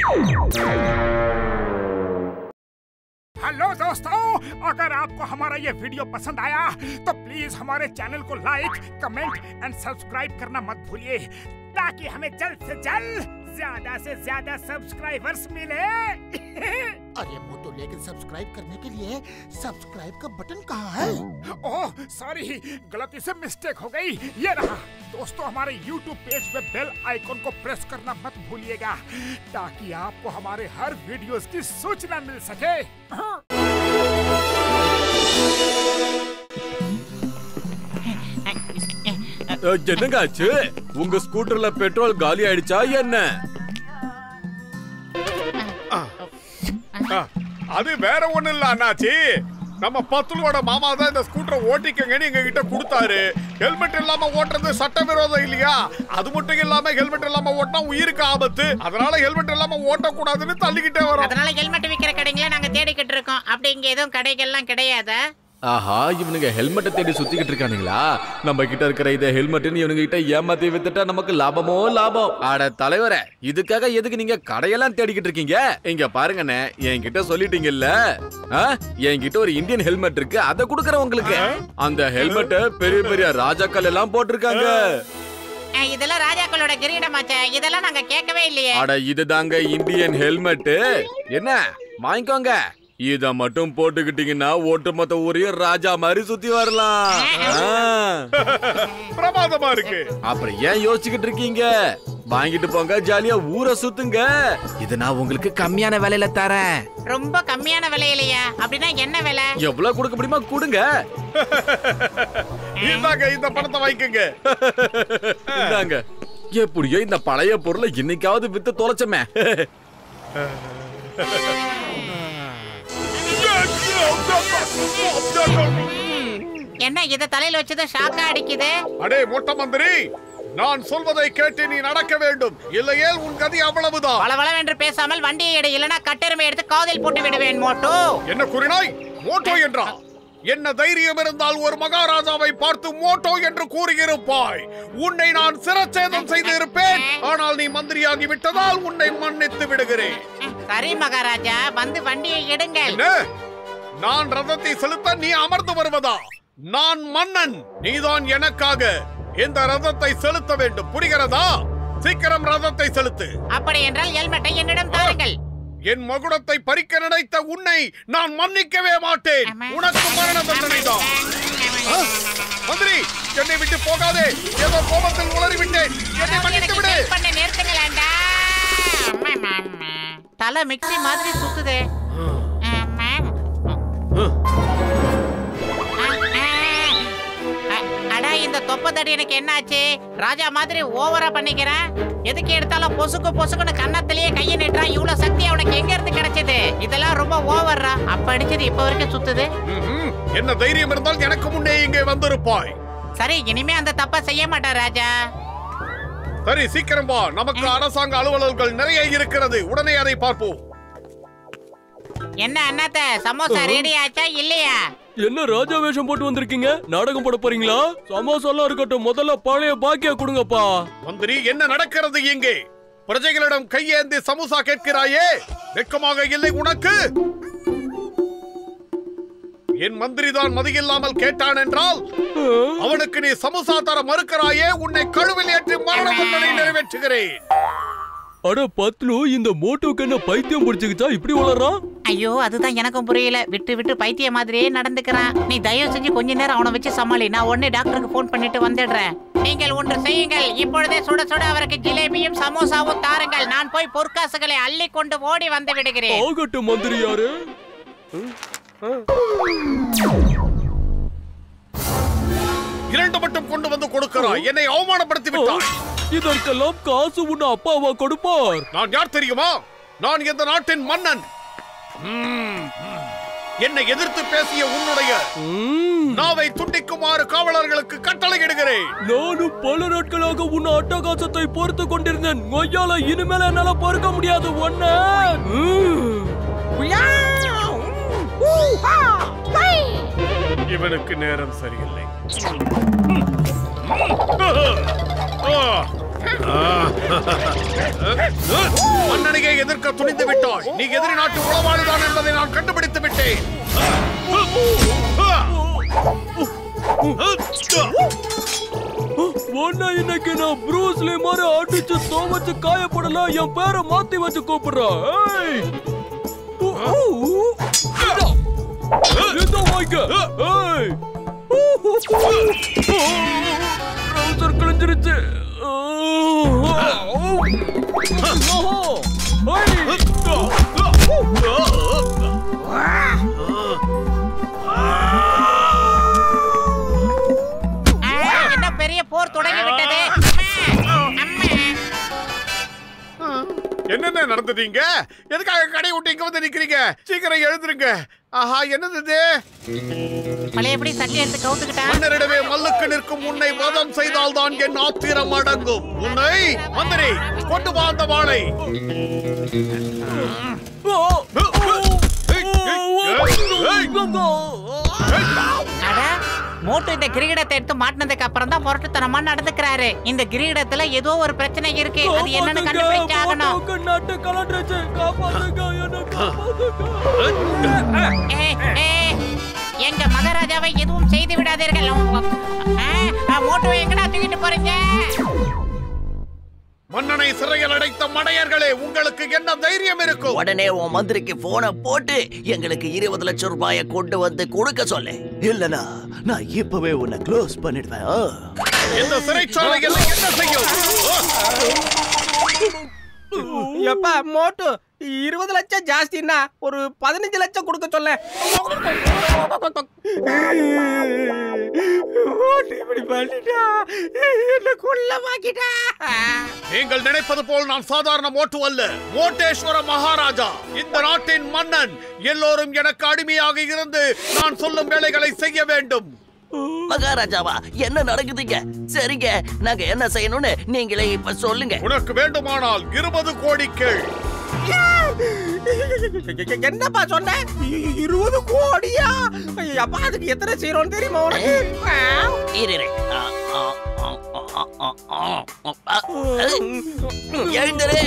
Hello दोस्तों, अगर आपको हमारा ये वीडियो पसंद आया तो प्लीज हमारे चैनल को लाइक, कमेंट एंड सब्सक्राइब करना मत भूलिए ताकि हमें जल्द से जल्द ज्यादा से ज्यादा सब्सक्राइबर्स मिले। अरे मोटू, लेकिन सब्सक्राइब करने के लिए सब्सक्राइब का बटन कहाँ है? ओह सॉरी, गलती से मिस्टेक हो गई। ये रहा। दोस्तों, हमारे YouTube पेज पे बेल आइकॉन को प्रेस करना मत भूलिएगा ताकि आपको हमारे हर वीडियोस की सूचना मिल सके। என்னங்க ஆச்சு? உங்க ஸ்கூட்டர்ல பெட்ரோல் காலி ஆயிடுச்சா என்ன? அது வேற ஒண்ணு இல்ல அண்ணாச்சி. நம்ம பத்துலோட மாமா தான் இந்த ஸ்கூட்டரை ஓட்டிக்கங்கன்னு எங்க கிட்ட கொடுத்தாரு. ஹெல்மெட் இல்லாம ஓட்டுறது சட்டவிரோதம் இல்லையா? அது மட்டும் இல்லாம ஹெல்மெட் இல்லாம ஓட்டினா உயிருக்கு ஆபத்து. அதனால ஹெல்மெட் இல்லாம ஓட்டக்கூடாதுன்னு தள்ளிக்கிட்டே வரோம். அதனால ஹெல்மெட் விக்கிற கடைகளை நாங்க தேடிக்கிட்டு இருக்கோம். அப்படி இங்க எதுவும் கடைகள்லாம் கிடையாதா? ஆஹா, இவனுங்க ஹெல்மெட்டை தேடி சுத்திக்கிட்டு இருக்கானுங்களா? நம்ம கிட்ட இருக்கிற இதை ஹெல்மெட்னு இவனுங்க கிட்ட ஏமாத்தி வித்துட்டா நமக்கு லாபமோ லாபம். அட தலைவரே, இதுக்காக எதுக்கு நீங்க கடையெல்லாம் தேடிக்கிட்டு இருக்கீங்க? இங்க பாருங்கண்ணே, என்கிட்ட சொல்லிட்டீங்கல்ல, என்கிட்ட ஒரு இந்தியன் ஹெல்மெட் இருக்கு, அதை கொடுக்கறேன் உங்களுக்கு. அந்த ஹெல்மெட்டை பெரிய பெரிய ராஜாக்கள் எல்லாம் போட்டிருக்காங்க. இதெல்லாம் ராஜாக்களோட கிரீடமாச்சே, இதெல்லாம் நாங்க கேட்கவே இல்லையே. அட இதுதாங்க இந்தியன் ஹெல்மெட். என்ன வாங்கிக்கோங்க. இத மட்டும் போட்டுக்கிட்டீங்கன்னா ஒட்டுமொத்த ஊரையும் ராஜா மாதிரி சுத்தி வரலாம். பிரமாதமா இருக்கு. அப்புறம் ஏன் யோசிச்சுக்கிட்டு இருக்கீங்க? வாங்கிட்டு போங்க, ஜாலியா ஊரை சுத்துங்க. இது நான் உங்களுக்கு கம்மியான விலையில தரேன். ரொம்ப கம்மியான விலையிலையா? அப்படின்னா என்ன விலை? எவ்வளவு கொடுக்க முடியுமா கொடுங்க. இந்தாங்க, இந்த பணத்தை வாங்கிக்கங்க. இந்தாங்க. எப்படியோ இந்த பழைய பொருளை இன்னைக்காவது வித்து தொலைச்சமே. என்ன இத தலையில வச்சது ஷாக்கா அடிக்குது? அடே மொட்டை மந்திரி, நான் சொல்வதை கேட்டு நீ நடக்க வேண்டும், இல்லையே உன் கதி அவ்வளவுதான். வளவளவென்று பேசாமல் வண்டியை எடு, இல்லனா கட்டெருமை எடுத்து காதில் போட்டு விடுவேன். மோட்டோ என்ன கூறினாய்? மோட்டோ என்றா? என்ன தைரியம் இருந்தால் ஒரு மகாராஜாவை பார்த்து மோட்டோ என்று கூறியிருப்பாய். உன்னை நான் சிரச்சேதம் செய்து இருப்பேன். ஆனால் நீ மந்திரியாகி விட்டதால் உன்னை மன்னித்து விடுகிறேன். சரி மகாராஜா, வந்து வண்டியை எடுங்கள். நான் ரதத்தை செலுத்த நீ அமர்ந்து வருவதா? நான் மன்னன், நீதான் எனக்காக இந்த ரதத்தை செலுத்த வேண்டும், புரிகிறதா? சீக்கிரம் ரதத்தை செலுத்து. அப்படி என்றால் ஹெல்மெட்டை என்னிடம் தாருங்கள். என் மகுடத்தை பறிக்க நினைத்த உன்னை நான் மன்னிக்கவே மாட்டேன். உனக்கு மரண தண்டனை தான். மந்திரி, என்னை விட்டு போகாதே. ஏதோ கோபத்தில் உளறி விட்டேன். என்னை மன்னித்து விடு. தலை மிக்ஸி மாதிரி சுத்துதே. அடா, இந்த தொப்பத்தடி எனக்கு என்னாச்சு? ராஜா மாதிரி ஓவரா பண்ணிக்கிறேன். எதுக்கு எடுத்தாலும் பொசுக்கு பொசுக்குன்னு கன்னத்திலேயே கையை நீட்டுறான். இவ்வளவு சக்தி அவனுக்கு எங்க இருந்து கிடைச்சது? இதெல்லாம் ரொம்ப ஓவர்ரா. அப்ப அடிச்சது இப்ப வரைக்கும் சுத்துது. என்ன தைரியம் இருந்தால் எனக்கு முன்னே இங்கே வந்திருப்பாய். சரி, இனிமே அந்த தப்ப செய்ய மாட்டான் ராஜா. சரி, சீக்கிரம் வா. நமக்கு அரசாங்க அலுவலர்கள் நிறைய இருக்கிறது. உடனே அதை பார்ப்போம். என்ன அண்ணாத்த, சமோசா ரெடி ஆச்சா இல்லையா? என்ன ராஜா வேஷம் போட்டு வந்திருக்கீங்க? நாடகம் போட போறீங்களா? சமோசா எல்லாம் இருக்கட்டும், முதல்ல பழைய பாக்கியா கொடுங்கப்பா. மந்திரி, என்ன நடக்கிறது இங்கே? பிரஜைகளிடம் கையேந்தி சமோசா கேட்கிறாயே, வெட்கமாக இல்லை உனக்கு? என் மந்திரி தான் மதியில்லாமல் கேட்டான் என்றால் அவனுக்கு நீ சமோசா தர மறுக்கிறாயே. உன்னை கழுவில் ஏற்றி மரண தண்டனை நிறைவேற்றுகிறேன். அட பத்லு, இந்த மோட்டோக்கு என்ன பைத்தியம் பிடிச்சுக்கிச்சா இப்படி வளர்றான்? ஐயோ, அதுதான் எனக்கும் புரியல. விட்டு விட்டு பைத்திய மாதிரியே நடந்துக்கிறான். நீ தயவு செஞ்சு கொஞ்ச நேரம் அவனை வச்சு சமாளி. நான் உடனே டாக்டருக்கு போன் பண்ணிட்டு வந்துடுறேன். நீங்கள் ஒன்று செய்யுங்கள். இப்பொழுதே சுட சுட அவருக்கு ஜிலேபியும் சமோசாவும் தாருங்கள். நான் போய் பொற்காசுகளை அள்ளி கொண்டு ஓடி வந்து விடுகிறேன். ஆகட்டும் மந்திரியாரு. இரண்டு மட்டும் கொண்டு வந்து கொடுக்கிறாய். என்னை அவமானப்படுத்தி விட்டாய். இதற்கெல்லாம் காசு உன்ன அப்பாவா கொடுப்பார்? நான் யார் தெரியுமா? நான் இந்த நாட்டின் மன்னன். என்னை எதிர்த்து பேசிய உன்னுடைய நாவை துண்டிக்குமாறு காவலர்களுக்கு கட்டளையிடுகிறேன். நானும் பல நாட்களாக உன் அட்டகாசத்தை பொறுத்து கொண்டிருந்தேன். கொய்யால இனிமேல என்னால பொறுக்க முடியாது ஒண்ணு. இவனுக்கு நேரம் சரியில்லை. மன்னனையே எதிர்க்க துணிந்து விட்டாய். நீ எதிரி நாட்டு உளவாளிதான் என்பதை நான் கண்டுபிடித்து விட்டேன். இன்னைக்கு நான் ப்ரூஸ்லி மாதிரி அடிச்சு தோவச்சு காயப்படல, என் பேரை மாத்தி வச்சு கூப்பிடுறேன். கிழிஞ்சிருச்சு. என்ன பெரிய போர் தொடங்கி விட்டது. என்னென்ன நடந்துட்டீங்க? எதுக்காக கடை விட்டு இங்க வந்து நிக்கிறீங்க? சீக்கிரம் எழுந்துருங்க. ஆஹா, என்னது? பழையபடி சட்டை எடுத்து கவுத்துக்கிட்டான். மன்னரிடமே மல்லுக்கு நிற்கும் உன்னை வதம் செய்தால்தான் என் ஆத்திரம் அடங்கும். உன்னை மந்திரி கொண்டு வா அந்த வாளை. மோட்டு இந்த கிரீடத்தை எடுத்து மாட்டினதுக்கு அப்புறம் தான் புரட்டுத்தனமா நடந்துக்கிறாரு. இந்த கிரீடத்துல ஏதோ ஒரு பிரச்சனை இருக்கு. அது என்னன்னு கண்டுபிடிச்சாகணும். எங்க மகாராஜாவை எதுவும் செய்து விடாதீர்கள். மோட்டுவை எங்கடா தூக்கிட்டு போறீங்க? மன்னனை சிறையில் அடைத்த மடையர்களே, உங்களுக்கு என்ன தைரியம் இருக்கும்? உடனே உன் மந்திரிக்கு போனை போட்டு எங்களுக்கு 20 லட்சம் ரூபாயை கொண்டு வந்து கொடுக்க சொல்லு. இல்லனா நான் இப்பவே உன்னை க்ளோஸ் பண்ணிடுவேன். இந்த சிறைச்சாலையில் என்ன செய்யும்? எப்பா மோட்டு 20 லட்சம் ஜாஸ்தின்னா ஒரு 15 லட்சம் கொடுக்க சொல்ல. நீங்கள் நினைப்பது போல் நான் சாதாரண மோட்டு அல்ல. மோட்டேஸ்வர மகாராஜா, இந்த நாட்டின் மன்னன். எல்லோரும் எனக்கு அடிமையாக இருந்து நான் சொல்லும் வேலைகளை செய்ய வேண்டும். மகாராஜாவா, என்ன நடக்குதுங்க? சரிங்க, நாங்க என்ன செய்யணும்னு நீங்களே இப்ப சொல்லுங்க. உனக்கு வேண்டுமானால் 20 கோடி கேள். என்னப்பா சொன்ன? 20 கோடியா? அப்பா அதுக்கு எத்தனை செய்யறோம்னு தெரியுமா உனக்கு? எழுந்துரு.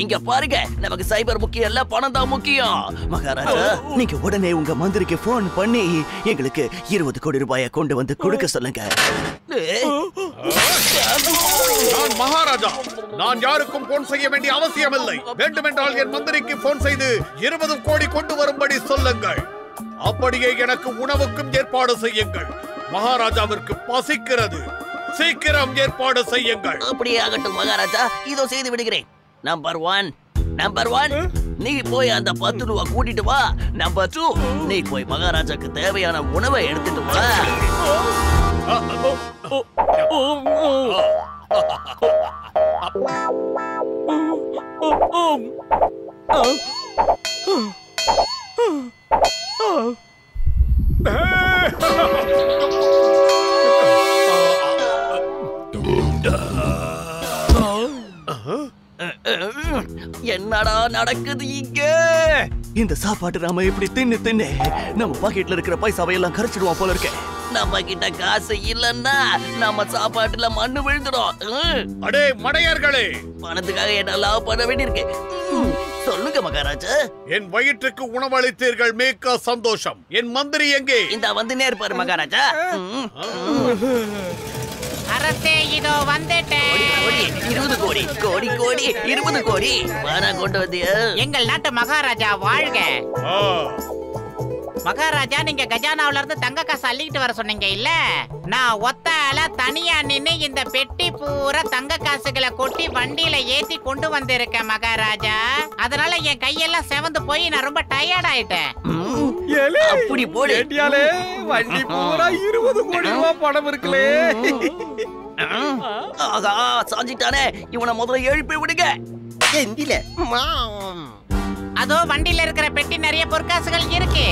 இங்க பாருங்க, நமக்கு சைபர் முக்கியம் இல்ல, பணம் தான் முக்கியம். மகாராஜா, நீங்க உடனே உங்க மந்திரிக்கு போன் பண்ணி எங்களுக்கு 20 கோடி ரூபாயை கொண்டு வந்து கொடுக்க சொல்லுங்க. நான் மகாராஜா. நான் யாருக்கும் போன் செய்ய வேண்டிய அவசியம் இல்லை. வேண்டுமென்றால் என் மந்திரிக்கு போன் செய்து 20 கோடி கொண்டு வரும்படி சொல்லுங்கள். அப்படியே எனக்கு உணவுக்கும் ஏற்பாடு செய்யுங்கள். மகாராஜாவிற்கு பசிக்கிறது. சீக்கிரம் ஏற்பாடு செய்யுங்கள். அப்படியே ஆகட்டும் மகாராஜா, இதோ செய்து விடுகிறேன். நம்பர் 1, நீ போய் அந்த 10 ரூபா கூட்டிட்டு வா. நம்பர் 2, நீ போய் மகாராஜாக்கு தேவையான உணவை எடுத்துட்டு வா. என்னடா நடக்குது இங்க? இந்த சாப்பாட்டு நாம இப்படி தின்னு நம்ம பாக்கெட்ல இருக்கிற பைசாவை எல்லாம் கரைச்சிடுவோம் போல இருக்க. நம்ம கிட்ட காசு இல்லன்னா நம்ம சாப்பாட்டுல மண்ணு விழுந்துடும். அடே மடையர்களே, பணத்துக்காக என்னெல்லாம் பண்ண வேண்டியிருக்கு. சொல்லுங்க மகாராஜா. என் வயிற்றுக்கு உணவளித்தீர்கள், மிக்க சந்தோஷம். என் மந்திரி எங்கே? இந்த வந்து நேர்பாரு மகாராஜா. அரசே, இதோ வந்துட்டேன். 20 கோடி 20 கோடி வானா கொண்டு வந்தியா? எங்கள் நாட்டு மகாராஜா வாழ்க. மகாராஜா, நீங்க கஜானாவுல இருந்து தங்க காசு அள்ளிட்டு வர சொன்னீங்க இல்ல? நான் ஒத்தால தனியா நின்னு இந்த பெட்டி பூரா தங்க காசுகளை கொட்டி வண்டியில ஏத்தி கொண்டு வந்திருக்கேன் மகாராஜா. அதனால என் கையெல்லாம் செவந்து போய் நான் ரொம்ப டயர்ட் ஆயிட்டேன். அப்படி போடு. வண்டி பூரா 20 கோடி ரூபாய் பணம் இருக்குலே. ஆகா, சாஞ்சிட்டானே. இவனை முதல்ல எழுப்பி விடுங்க. அதோ வண்டியில இருக்கிற பெட்டி நிறைய பொற்காசுகள் இருக்கு.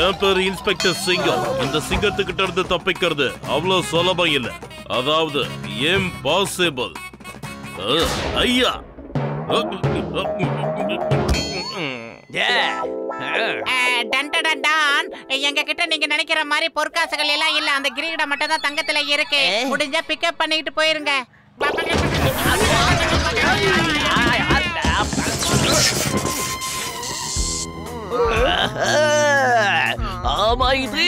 என் பேரு இன்ஸ்பெக்டர் சிங்கம். இந்த சிங்கத்துக்கிட்ட இருந்து தப்பிக்கிறது அவ்வளவு சுலபம் இல்ல. அதாவது இம்பாசிபிள். ஐயா, டன் எங்க கிட்ட நீங்க நினைக்கிற மாதிரி பொற்காசுகள் எல்லாம் இல்ல. அந்த கிரீடம் மட்டும் தான் தங்கத்துல இருக்கு. முடிஞ்சா பிக்கப் பண்ணிட்டு போயிருங்க. ஆமா, இது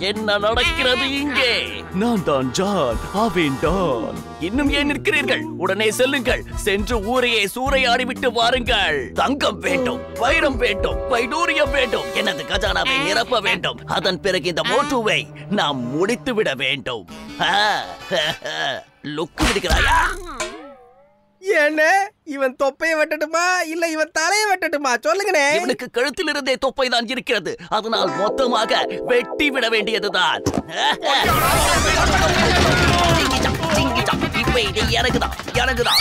என்ன நடக்கிறது இங்கே? நான் தான் ஜான், அவன் டான். இன்னும் ஏன் நிற்கிறீர்கள்? உடனே செல்லுங்கள். சென்று ஊரையே சூறையாடி விட்டு வாருங்கள். தங்கம் வேண்டும், வைரம் வேண்டும், வைடூரியம் வேண்டும், எனது கஜானாவை நிரப்ப வேண்டும். அதன் பிறகு இந்த மோட்டுவை நாம் முடித்து விட வேண்டும். லுக்கு விடுகிறாயா? என்ன இவன் தொப்பையை வெட்டட்டுமா இல்ல இவன் தலையை வெட்டட்டுமா? சொல்லுங்கண்ணே. இவனுக்கு கழுத்தில் இருந்தே தொப்பை தான் இருக்கிறது. அதனால் மொத்தமாக வெட்டி விட வேண்டியதுதான். இப்ப இது எனக்குதான், எனக்குதான்.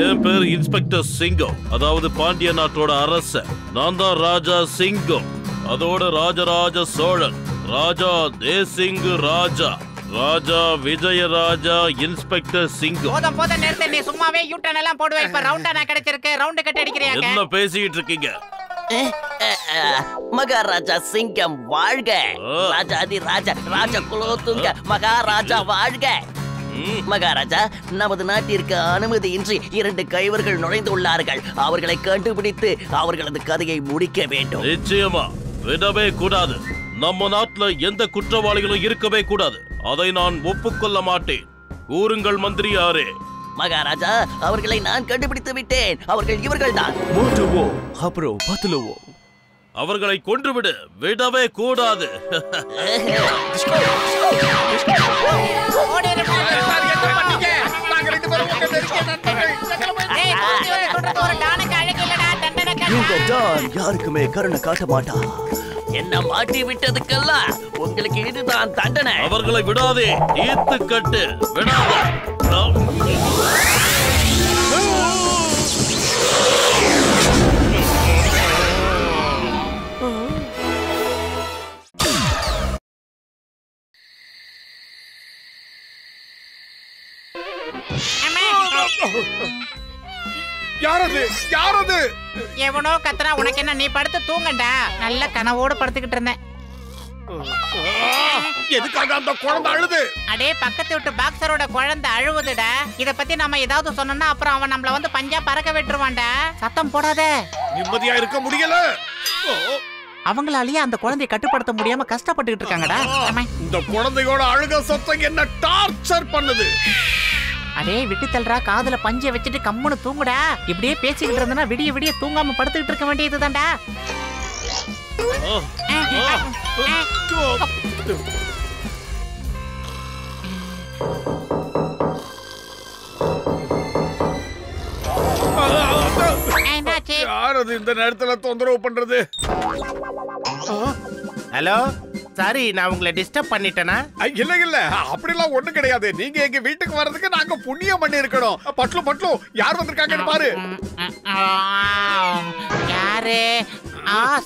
என் பேர் இன்ஸ்பெக்டர் சிங்கம், அதாவது பாண்டிய நாட்டோட அரசர். நான் தான் ராஜா சிங்கம். அதோட ராஜராஜ சோழன், ராஜா தேசிங்கு ராஜா, ராஜா விஜயராஜா, இன்ஸ்பெக்டர் சிங்கம். போத நேரத்தை நீ சும்மாவே யூட்டன் எல்லாம் போடுவேன். இப்ப ரவுண்டா நான் கிடைச்சிருக்கு. ரவுண்ட் கட்ட அடிக்கிறியா? என்ன பேசிட்டு இருக்கீங்க? மகாராஜா சிங்கம் வாழ்க. ராஜாதி ராஜா, ராஜ குலோத்துங்க மகாராஜா வாழ்க. மகாராஜா, நமது நாட்டிற்கு அனுமதியின்றி 2 கைவர்கள் நுழைந்துள்ளார்கள். அவர்களை கண்டுபிடித்து அவர்களது கதையை முடிக்க வேண்டும். நிச்சயமா விடவே கூடாது. நம்ம நாட்டுல எந்த குற்றவாளிகளும் இருக்கவே கூடாது. அதை நான் ஒப்புக்கொள்ள மாட்டேன். கூறுங்கள் மந்திரியாரே. மகாராஜா, அவர்களை நான் கண்டுபிடித்து விட்டேன். அவர்கள் இவர்கள் தான். அவர்களை கொன்றுவிடு. விடவே கூடாது. யாருக்குமே கருணை காட்ட மாட்டா. என்ன மாட்டி விட்டதுக்கெல்லாம் உங்களுக்கு இதுதான் தண்டனை. அவர்களை விடாதே. ஈத்து கட்டு. விடாதே. யாரது? எவனோ கத்துறா. உனக்கு என்ன? நீ படுத்து தூங்கண்டா. நல்ல கனவோடு படுத்துக்கிட்டு இருந்தேன். எதுக்காக அந்த குழந்தை அழுது? அடே, பக்கத்து வீட்டு பாக்ஸரோட குழந்தை அழுவுதுடா. இத பத்தி நம்ம ஏதாவது சொன்னோம்னா அப்புறம் அவன் நம்மள வந்து பஞ்சா பறக்க விட்டுருவான்டா. சத்தம் போடாத. நிம்மதியா இருக்க முடியல. அவங்களாலேயே அந்த குழந்தையை கட்டுப்படுத்த முடியாம கஷ்டப்பட்டுக்கிட்டு இருக்காங்கடா. இந்த குழந்தையோட அழுக சத்தம் என்ன டார்ச்சர் பண்ணுது. அடே, விட்டு தள்ளுறா. காதுல பஞ்சை வச்சுட்டு கம்முன்னு தூங்குடா. இப்படியே பேசிக்கிட்டு இருந்தனா விடிய விடிய தூங்காம படுத்துக்கிட்டு இருக்க வேண்டியதுதான்டா. யாரது இந்த நேரத்துல தொந்தரவு பண்றது? ஹலோ, சாரி, நான் உங்களை டிஸ்டர்ப் பண்ணிட்டேனா? இல்ல அப்படிலாம் ஒண்ணு கிடையாது. நீங்க எங்க வீட்டுக்கு வர்றதுக்கு நாங்க புண்ணியம் பண்ணி இருக்கணும். பட்லு யார் வந்திருக்காங்கன்னு பாரு. யாரு?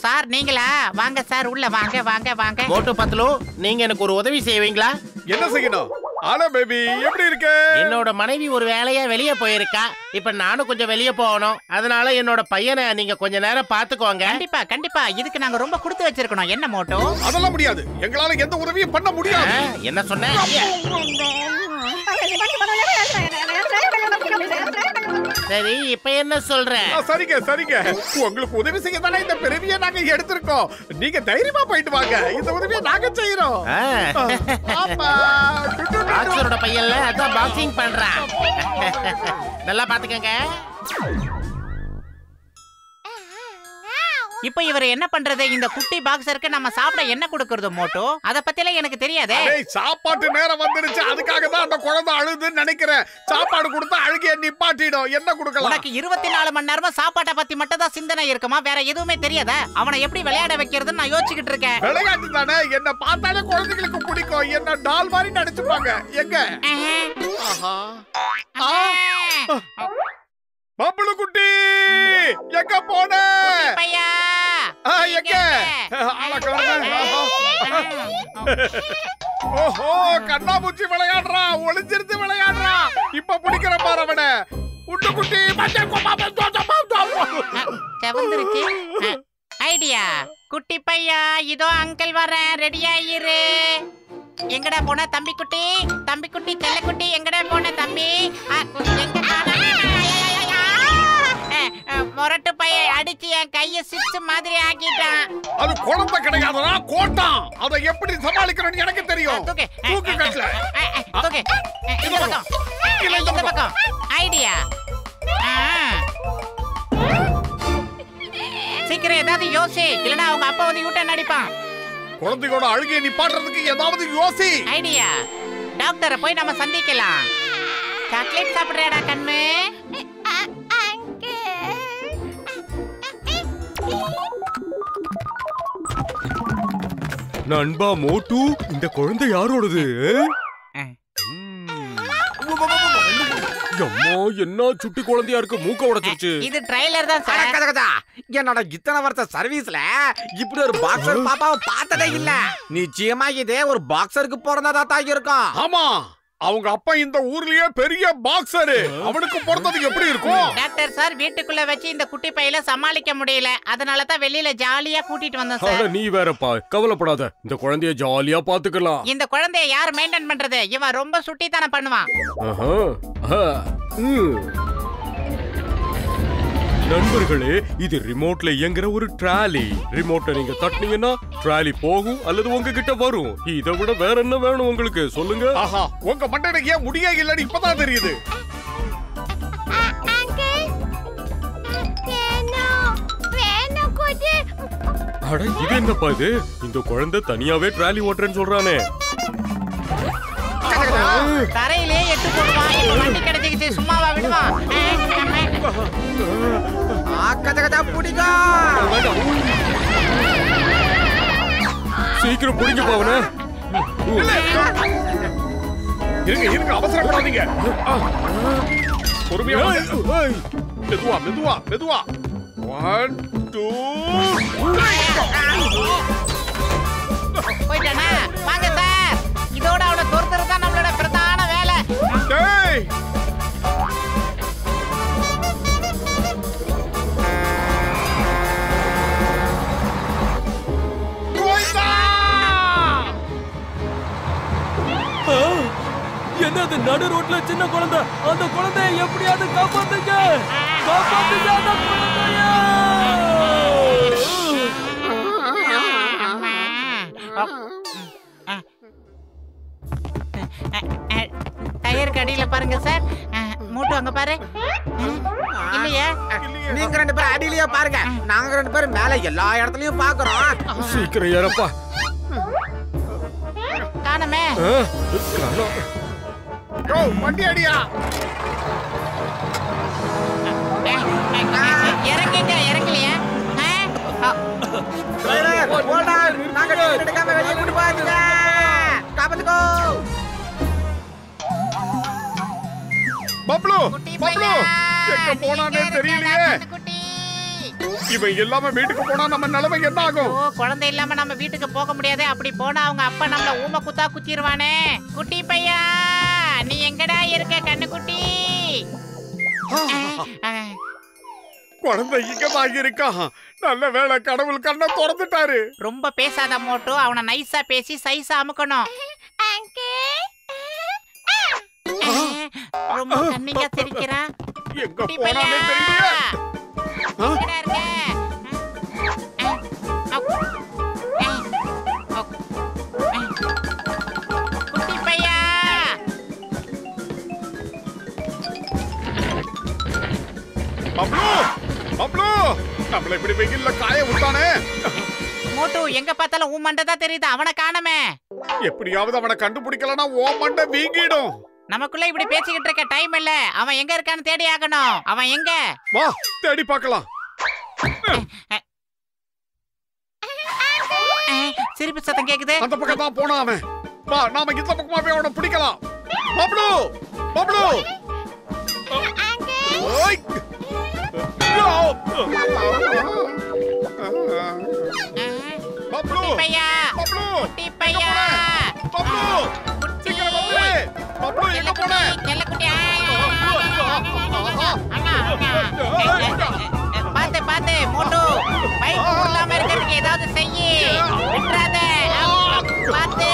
சார் நீங்களா? வாங்க சார், உள்ள வாங்க வாங்க வாங்க. மோட்டு பத்லு, நீங்க எனக்கு ஒரு உதவி செய்வீங்களா? என்ன செய்யணும்? ஆனா பேபி, எப்படி இருக்க? என்னோட மனைவி ஒரு வேலையா வெளியே போயிருக்கா. இப்ப நானும் கொஞ்சம் வெளியே போகணும். அதனால என்னோட பையனை நீங்க கொஞ்ச நேரம் பாத்துக்கோங்க. கண்டிப்பா கண்டிப்பா. இதுக்கு நாங்க ரொம்ப கொடுத்து வச்சிருக்கணும். என்ன மோட்டோ? அதெல்லாம் முடியாது. எங்களால எந்த உதவியும் பண்ண முடியாது. என்ன சொன்ன? சரி, இப்ப என்ன சொல்ற? சரிங்க. உங்களுக்கு உதவி செய்ய தானே இந்த பிறவியை நாங்க எடுத்திருக்கோம். நீங்க தைரியமா போயிட்டு வாங்க. இந்த உதவியை நாங்க செய்யறோம். பாக்ஸரோட பையன்ல அதான் பாக்ஸிங் பண்றான். நல்லா பாத்துக்கங்க. இப்ப இவர் என்ன பண்றது? இந்த குட்டி பாக்ஸருக்கு நம்ம சாப்பிட என்ன கொடுக்கறது மோட்டோ? அத பத்தில எனக்கு தெரியாதே. சாப்பாட்டு நேரம் வந்துருச்சு. அதுக்காக தான் அந்த குழந்தை அழுதுன்னு நினைக்கிறேன். சாப்பாடு கொடுத்தா அழுகிய நிப்பாட்டிடும். என்ன கொடுக்கலாம்? உனக்கு 24 மணி நேரமா சாப்பாட்டை பத்தி மட்டும் தான் சிந்தனை இருக்குமா? வேற எதுவுமே தெரியாதா? அவனை எப்படி விளையாட வைக்கிறதுன்னு நான் யோசிச்சுக்கிட்டு இருக்கேன். விளையாட்டு தானே. என்ன பார்த்தாலே குழந்தைகளுக்கு பிடிக்கும். என்ன டால் மாதிரி நடிச்சுப்பாங்க. எங்க பப்புளு குட்டி எங்க போன? பையா எங்க? ஓஹோ கண்ணாமூச்சி விளையாடுறா, ஒளிஞ்சிருந்து விளையாடுறா. இப்ப பிடிக்கிற பாரு அவன. குட்டி செவந்துருச்சு. ஐடியா. குட்டி பையா, இதோ அங்கிள் வரேன், ரெடியா இரு. எங்கடா போன தம்பி குட்டி? தம்பி குட்டி, செல்ல குட்டி, எங்கடா போன தம்பி? எங்க மொரட்டு பைய அடிச்சு என் கைய சிப்ஸ் மாதிரி ஆக்கிட்டான். அது குழந்தை கிடையாதுடா, கோட்டான். அதை எப்படி சமாளிக்கணும்னு எனக்கு தெரியும். தூக்கு கட்டல. தூக்கு. இந்த பக்கம். ஐடியா. சீக்கிரம் ஏதாவது யோசி, இல்லனா அவங்க அப்பா வந்து யூட்டன் அடிப்பான். குழந்தையோட அழுகையை நிப்பாட்டுறதுக்கு ஏதாவது யோசி. ஐடியா. டாக்டரை போய் நம்ம சந்திக்கலாம். சாக்லேட் சாப்பிடுறடா கண்ணு? நண்பா மோட்டு, இந்த குழந்தை யாரோடது? அம்மா, என்ன சுட்டி குழந்தையா இருக்கு, மூக்க உடைச்சிருச்சு. இது ட்ரைலர் தான் சார். என்னோட இத்தனை வருஷ சர்வீஸ்ல இப்படி ஒரு பாக்ஸர் பாப்பாவை பார்த்ததே இல்ல. நிச்சயமா இதே ஒரு பாக்ஸருக்கு பிறந்ததா தான் இருக்கும். ஆமா, அவங்க அப்பா இந்த ஊர்லயே பெரிய பாக்ஸர். அவனுக்கு பிறந்தது எப்படி இருக்கும்? டாக்டர் சார், வீட்டுக்குள்ள வச்சு இந்த குட்டி பையில சமாளிக்க முடியல, அதனால தான் வெளியில ஜாலியா கூட்டிட்டு வந்தோம் சார். நீ வேறப்பா, கவலைப்படாத, இந்த குழந்தைய ஜாலியா பாத்துக்கலாம். இந்த குழந்தைய யார் மெயின்டைன் பண்றது? இவன் ரொம்ப சுட்டித்தனம் பண்ணுவான். நண்பர்களே, இது ரிமோட்ல இயங்குற ஒரு ட்ராலி. ரிமோட்டை நீங்க தட்டினீங்கன்னா ட்ராலி போகும் அல்லது உங்ககிட்ட வரும். இதை விட வேற என்ன வேணும் உங்களுக்கு, சொல்லுங்க. ஆஹா, உங்க மண்டைக்கு ஏன் முடியே இல்லன்னு இப்பதான் தெரியுது. அட, இது என்னப்பா இது? இந்த குழந்தை தனியாவே ட்ராலி ஓட்டுறேன்னு சொல்றானே. தரையிலே எட்டு போடுவான். இப்ப வண்டி கிடைச்சிக்கிச்சு, சும்மாவா விடுவான்? சீக்கிரம் புடிங்க போவன. இருங்க, அவசரப்படாதீங்க. பொறுமையா மெதுவா மெதுவா மெதுவா. 1 2 போயிட்டானா? வாங்க சார், இதோட அவளை துரத்துறது தான் நம்மளோட பிரதான வேலை. டேய், என்னது நடு ரோட்ல சின்ன குழந்தை? அந்த குழந்தைய எப்படியாவது காப்பாத்துங்க, காப்பாத்துங்க அந்த குழந்தைய. டயருக்கு அடியில பாருங்க சார். மூட்டு அங்க பாரு. இல்லையா? நீங்க ரெண்டு பேரும் அடியிலேயே பாருங்க, நாங்க ரெண்டு பேரும் மேல எல்லா இடத்துலயும் பாக்குறோம். சீக்கிரம் ஏறப்பா. காணமே. வண்டி அடியா. இறங்குங்க, இறங்கலையா? நாங்க எடுக்காம வெளியே கூட்டு போங்க, காப்பாத்துக்கோ. பப்ளு, பப்ளு எங்க போனானே தெரியலையே. இவன் எல்லாமே வீட்டுக்கு போனா நம்ம நிலைமை என்ன ஆகும்? குழந்தை இல்லாம நம்ம வீட்டுக்கு போக முடியாது. அப்படி போனா அவங்க அப்பா நம்மள ஊம குத்தா குத்திடுவானே. குட்டி பையா, நீ எங்கடா இருக்க கண்ணு குட்டி? குழந்தை இங்கதான் இருக்கான். நல்ல வேளை, கடவுள் கண்ணை திறந்துட்டாரு. ரொம்ப பேசாத மோட்டு, அவனை நைஸா பேசி சைஸா அமுக்கணும். ரொம்ப கண்ணிங்க சிரிக்கிறான். எங்க போனானே தெரியலையே. குட்டி பையா, பப்ளு, பப்ளு நம்மள இப்படி வெயில்ல காய விட்டானே. மோட்டு, எங்க பார்த்தாலும் உன் மண்டை தான் தெரியுது, அவனை காணமே. எப்படியாவது அவனை கண்டுபிடிக்கலனா ஓ மண்டை வீங்கிடும். நமக்குள்ள இப்படி பேசிக்கிட்டு இருக்க டைம் இல்ல. அவன் எங்க இருக்கான்னு தேடி ஆகணும். அவன் எங்க? வா, தேடி பார்க்கலாம். சிரிப்பு சத்தம் கேக்குது. அந்த பக்கம் தான் போனா அவன். வா, நாம இந்த பக்கமா போய் அவனை பிடிக்கலாம். பப்ளு, பப்ளு. ஓய். பப்ளு பையா, பப்ளு, குட்டி பையா, பப்ளு. சீக்கிரம் வந்து பப்ளு எங்க போன பாத்து பாத்து மோட்டு பைக் ஊர்லாம இருக்கிறதுக்கு ஏதாவது செய்யி விட்டுறாத பாத்து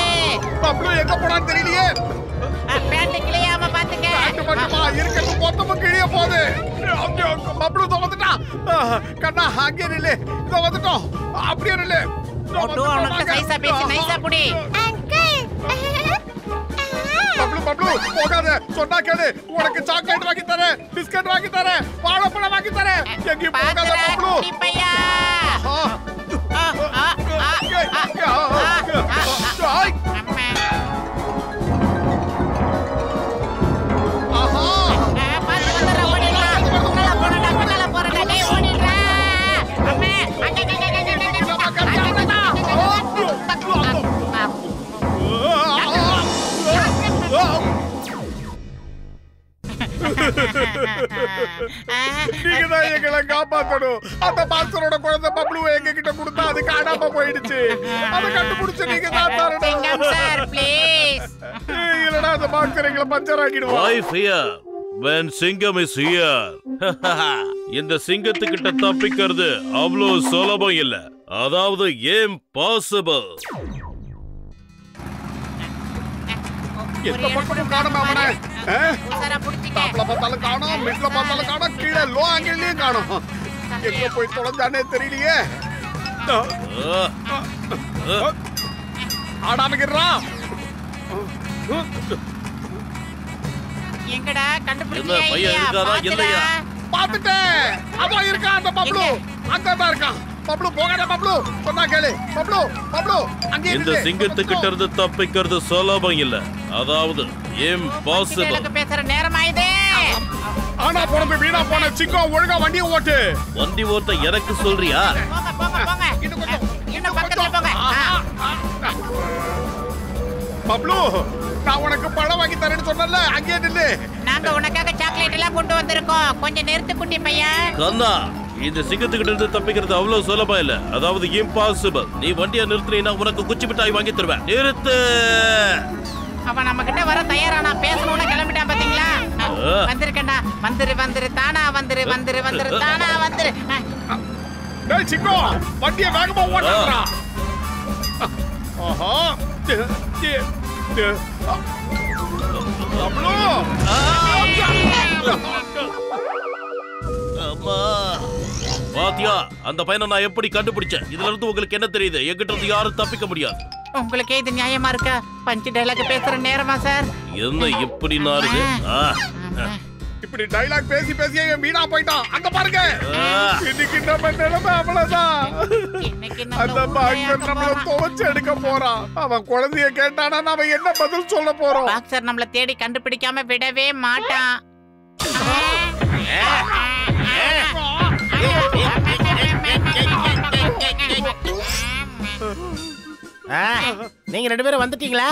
பப்ளு எங்க போனான்னு தெரியலையே பேண்ட் கிளியாம பாத்துக்க இருக்கிறது மொத்தமும் கிழிய போகுது பப்ளு வந்துட்டா கண்ணா அங்கே நில்லு இதோ வந்துட்டோம் அப்படியே நில்லு மோட்டு அவனுக்கு நைஸா பேசி நைஸா புடி பப்ளு பப்ளு போகாத சொன்னா கேளு உனக்கு சாக்லேட் வாங்கி தரேன் பிஸ்கட் வாங்கி தரேன் வாழைப்பழம் வாங்கி தரேன் எங்கேயும் போகாத பப்ளு பையா நீங்கதான் எங்களை காப்பாத்தணும் அந்த பாஸ்டரோட குழந்தை பப்ளுவை எங்க கிட்ட கொடுத்தா அது காணாம போயிடுச்சு அதை கண்டுபிடிச்சு நீங்க தான் தரணும் இல்லடா அந்த பாஸ்டர் எங்களை பஞ்சர் ஆக்கிடுவோம் Life here when சிங்கம் is here. இந்த சிங்கத்துக்கிட்ட தப்பிக்கிறது அவ்வளவு சுலபம் இல்ல, அதாவது impossible. எந்த பக்கமும் காணோம் அவனை. டாப்ல பார்த்தாலும் காணோம், மிட்ல பார்த்தாலும் காணோம், கீழே லோ ஆங்கிள்லயும் காணோம். எங்க போய் தொலைஞ்சானே தெரியலையே. ஆடாமக்கிறான். எங்கடா கண்டுபிடிச்சியா பையன் இருக்காரா இல்லையா? பாத்துட்டேன். அதோ இருக்கான் அந்த பப்ளு. அங்கதான் இருக்கான். பப்ளு போகாத பப்ளு. சொன்னா கேளு. பப்ளு பப்ளு அங்கே இந்த சிங்கத்துக்கிட்ட இருந்து தப்பிக்கிறது சுலபம் இல்ல, அதாவது impossible. பேசுற நேரம் ஆயிதே. ஆனா போனது வீணா போன சிங்கம் ஒழுங்கா வண்டியை ஓட்டு. வண்டி ஓட்ட எனக்கு சொல்றியா? போங்க போங்க போங்க. இன்னும் பக்கத்துல போங்க. பப்ளு நான் உனக்கு பழம் வாங்கி தரேன்னு சொன்னல, அங்கே நில்லு. நாங்க உனக்காக சாக்லேட் எல்லாம் கொண்டு வந்திருக்கோம், கொஞ்சம் நிறுத்து குட்டி பையன். கண்ணா, இந்த சிங்கத்துக்கிட்ட இருந்து தப்பிக்கிறது அவ்வளவு சுலபம் இல்ல, அதாவது impossible. நீ வண்டியை நிறுத்தினா உனக்கு குச்சி மிட்டாய் வாங்கி தருவேன். நிறுத்து. அவன் நம்ம கிட்ட வர தயாரானா, பேசணும்னு கிளம்பிட்டான் பாத்தீங்களா? வந்திருக்கேன்டா. வந்துரு வந்துரு தானா வந்துரு வந்துரு வந்துரு தானா வந்துரு. டேய் சிங்கம், வண்டியை வேகமா ஓட்டுறா. ஆஹா. பப்ளு. அம்மா. பாத்தியா, அந்த பையனை நான் எப்படி கண்டுபிடிச்சேன்? இதுல இருந்து உங்களுக்கு என்ன தெரியுது? என்கிட்ட இருந்து யாரும் தப்பிக்க முடியாது. உங்களுக்கே இது நியாயமா இருக்கா? பஞ்சு டைலாக் பேசுற நேரமா சார்? என்ன இப்படி நாருது? இப்படி டைலாக் பேசி பேசி வீணா போயிட்டான். அங்க பாருங்க, இன்னைக்கு நம்ம நிலைமை அவ்வளவுதான். அந்த பாக்ஸர் நம்மள துவச்சு எடுக்க போறான். அவன் குழந்தைய கேட்டானா நாம என்ன பதில் சொல்ல போறோம்? பாக்ஸர் நம்மள தேடி கண்டுபிடிக்காம விடவே மாட்டான். நீங்க ரெண்டு பேரும் வந்துட்டீங்களா?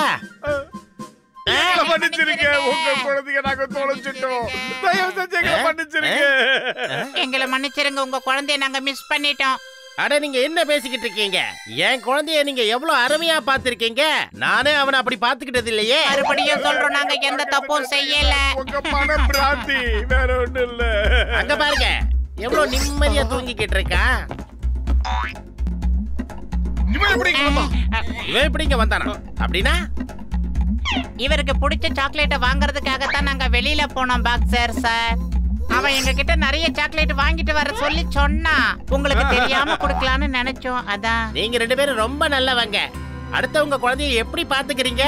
மன்னிச்சிருங்க, உங்க குழந்தைய நாங்க தொலைச்சிட்டோம். தயவு செஞ்சு எங்களை மன்னிச்சிருங்க. எங்களை மன்னிச்சிருங்க, உங்க குழந்தைய நாங்க மிஸ் பண்ணிட்டோம். அட நீங்க என்ன பேசிக்கிட்டு இருக்கீங்க? என் குழந்தைய நீங்க எவ்வளவு அருமையா பாத்திருக்கீங்க. நானே அவனை அப்படி பாத்துக்கிட்டது இல்லையே. மறுபடியும் சொல்றோம், நாங்க எந்த தப்பும் செய்யல. உங்க மன பிராந்தி, வேற ஒண்ணு இல்ல. அங்க பாருங்க, எவ்வளவு நிம்மதியா தூங்கிக்கிட்டு இருக்கான். இவன் எப்படி இங்க வந்தானா? அப்படின்னா இவருக்கு பிடிச்ச சாக்லேட்டை வாங்குறதுக்காகத்தான் நாங்க வெளியில போனோம் பாக்ஸர் சார். அவன் எங்க கிட்ட நிறைய சாக்லேட் வாங்கிட்டு வர சொல்லி சொன்னா, உங்களுக்கு தெரியாம குடுக்கலாம்னு நினைச்சோம். அதான். நீங்க ரெண்டு பேரும் ரொம்ப நல்லவங்க. அடுத்தவங்க குழந்தைய எப்படி பாத்துக்கிறீங்க?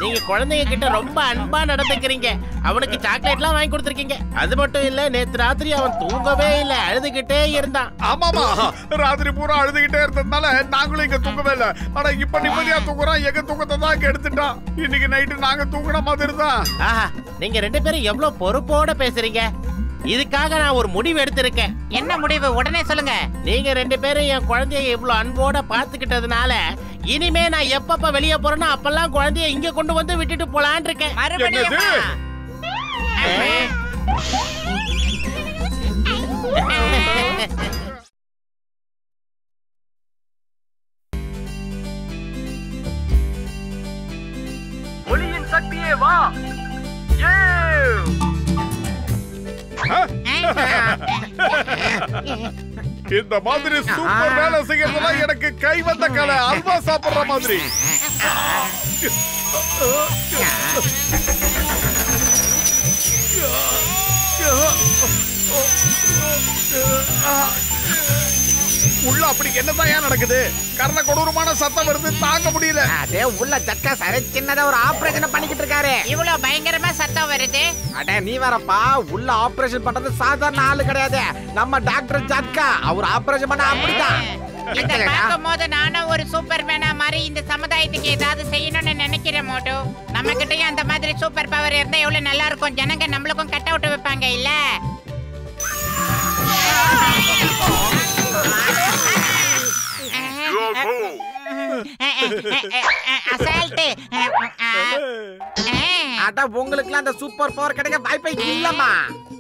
நீங்க குழந்தைங்க கிட்ட ரொம்ப அன்பா நடந்துக்கிறீங்க. அவனுக்கு சாக்லேட்லாம் வாங்கி கொடுத்துருக்கீங்க. அது மட்டும் இல்ல, நேத்து ராத்திரி அவன் தூங்கவே இல்ல, அழுதுகிட்டே இருந்தான். ஆமாமா, ராத்திரி பூரா அழுதுகிட்டே இருந்ததுனால நாங்களும் இங்க தூங்கவே இல்ல. ஆனா இப்ப நிம்மதியா தூங்குறான். எங்க தூக்கத்தை தான் இங்க எடுத்துட்டான். இன்னைக்கு நைட்டு நாங்க தூங்குன மாதிரி தான். ஆஹா, நீங்க ரெண்டு பேரும் எவ்வளவு பொறுப்போட பேசுறீங்க. இதுக்காக நான் ஒரு முடிவு எடுத்திருக்கேன். என்ன முடிவு? உடனே சொல்லுங்க. நீங்க ரெண்டு பேரும் என் குழந்தைய இவ்வளவு அன்போட பாத்துக்கிட்டதுனால இனிமே நான் எப்பப்ப வெளியே போறேனோ அப்பெல்லாம் குழந்தைய இங்க கொண்டு வந்து விட்டுட்டு போலான் இருக்கேன். மறுபடியும். இந்த மாதிரி சூப்பர் வேலை செய்யறதுலாம் எனக்கு கை வந்த கலை. அல்வா சாப்பிடுற மாதிரி. உள்ள அப்படி என்னதான் ஏன் நடக்குது? கர்ண கொடூரமான சத்தம் வருது, தாங்க முடியல. அதே உள்ள ஜட்கா சரி சின்னதா ஒரு ஆபரேஷன் பண்ணிக்கிட்டு இருக்காரு. இவ்வளவு பயங்கரமா சத்தம் வருது. அட நீ வரப்பா, உள்ள ஆபரேஷன் பண்றது சாதாரண ஆளு கிடையாது. நம்ம டாக்டர் ஜட்கா, அவர் ஆபரேஷன் பண்ண அப்படிதான். இத பார்க்கும்போது நானும் ஒரு சூப்பர்மேனா மாதிரி இந்த சமுதாயத்துக்கு ஏதாவது செய்யணும்னு நினைக்கிறேன் மோட்டு. நம்ம கிட்டயும் அந்த மாதிரி சூப்பர் பவர் இருந்தா எவ்வளவு நல்லா இருக்கும். ஜனங்க நம்மளுக்கும் கட் அவுட் வைப்பாங்க இல்ல? அட உங்களுக்குலாம் அந்த சூப்பர் பவர் கிடைக்க வாய்ப்பே இல்லம்மா.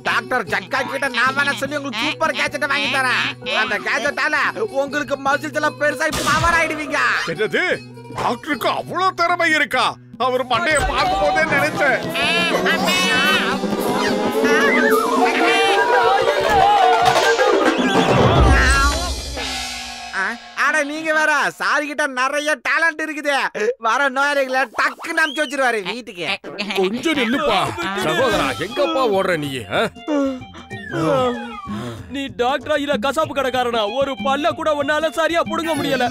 டாக்டர் ஜட்கா கிட்ட நான் வேணா சொல்லி உங்களுக்கு சூப்பர் கேஜெட் வாங்கி தரேன். அந்த கேஜெட்டால உங்களுக்கு மசில்ஸ் எல்லாம் பெருசாகி பவர் ஆயிடுவீங்க. என்னது? டாக்டருக்கு அவ்வளவு திறமை இருக்கா? அவர் மண்டையை பார்க்கும் போதே நினைச்சேன். ஆனா நீங்க வேற சாரி கிட்ட நிறைய டேலண்ட் இருக்குது. வர நோயாளிகளை டக்குன்னு அனுப்பிச்சு வச்சிருவாரு வீட்டுக்கு. கொஞ்சம் நில்லுப்பா சகோதரா, எங்கப்பா ஓடுற நீ? நீ டாக்டரா இல்ல கசாப்பு கடைக்காரனா? ஒரு பல்ல கூட உன்னால சரியா புடுங்க முடியல.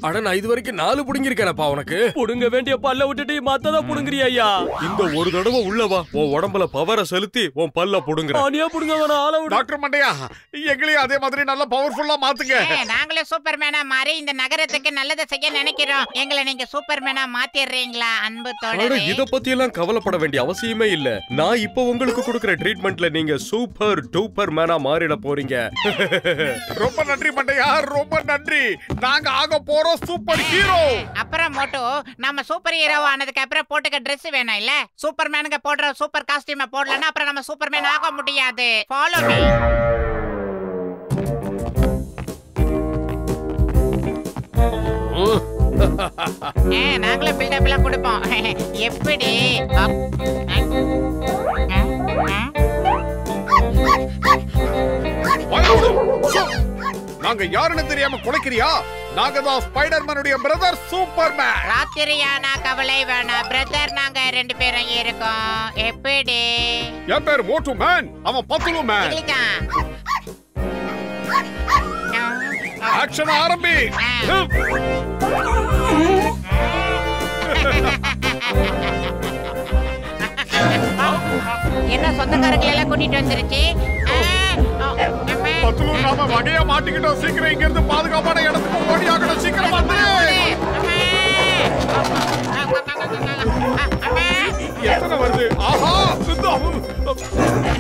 அட நான் இது வரைக்கும் 4 புடுங்கிருக்கேனப்பா. உனக்கு புடுங்க வேண்டிய பல்ல விட்டுட்டு மத்தத புடுங்குறியா? ஐயா, இந்த ஒரு தடவை உள்ளவா உன் உடம்புல பவரை செலுத்தி உன் பல்ல புடுங்குற. நீ புடுங்க வேணாம், ஆள விடு. டாக்டர் மண்டையா, எங்களையும் அதே மாதிரி நல்ல பவர்ஃபுல்லா மாத்துங்க. நாங்களே சூப்பர்மேனா மாறி இந்த நகரத்துக்கு நல்லதை செய்ய நினைக்கிறோம். எங்களை நீங்க சூப்பர்மேனா மாத்திடுறீங்களா? அன்பு தோழரே, இத பத்தி எல்லாம் கவலைப்பட வேண்டிய அவசியமே இல்ல. நான் இப்ப உங்களுக்கு கொடுக்கிற ட்ரீட்மெண்ட்ல நீங்க சூப்பர் டூப்பர் மேனா மாறிட போறீங்க. ரொம்ப நன்றி மண்டையா, ரொம்ப நன்றி. நாங்க ஆக போறோம் சூப்பர் ஹீரோ. அப்புறம் மோட்டோ, நம்ம சூப்பர் ஹீரோ ஆனதுக்கு அப்புறம் போட்டுக்க Dress வேணும் இல்ல? சூப்பர்மேனுக்கு போடுற சூப்பர் காஸ்டியூமை போடலன்னா அப்புறம் நம்ம சூப்பர்மேன் ஆக முடியாது. Follow me. நாங்களே பில்டப் எல்லாம் கொடுப்போம். எப்படி? நாங்க யாருன்னு தெரியாம குலைக்கிறியா? நாங்க தான் ஸ்பைடர்மேனுடைய பிரதர் சூப்பர்மேன். ராத்திரியானா கவலை வேணாம் பிரதர், நாங்க 2 பேரும் இருக்கோம். எப்படி? என் பேர் மோட்டு மேன், அவன் பத்துலு மேன். ஆக்ஷன் ஆரம்பி. என்ன சொந்தக்காரங்களை எல்லாம் கூட்டிட்டு வந்துருச்சு. பத்துலு நாம வகையா மாட்டிக்கிட்டோம். சீக்கிரம் இங்க இருந்து பாதுகாப்பான இடத்துக்கு ஓடி ஆகணும். சீக்கிரம் வந்து. எத்தனை வருது? ஆஹா,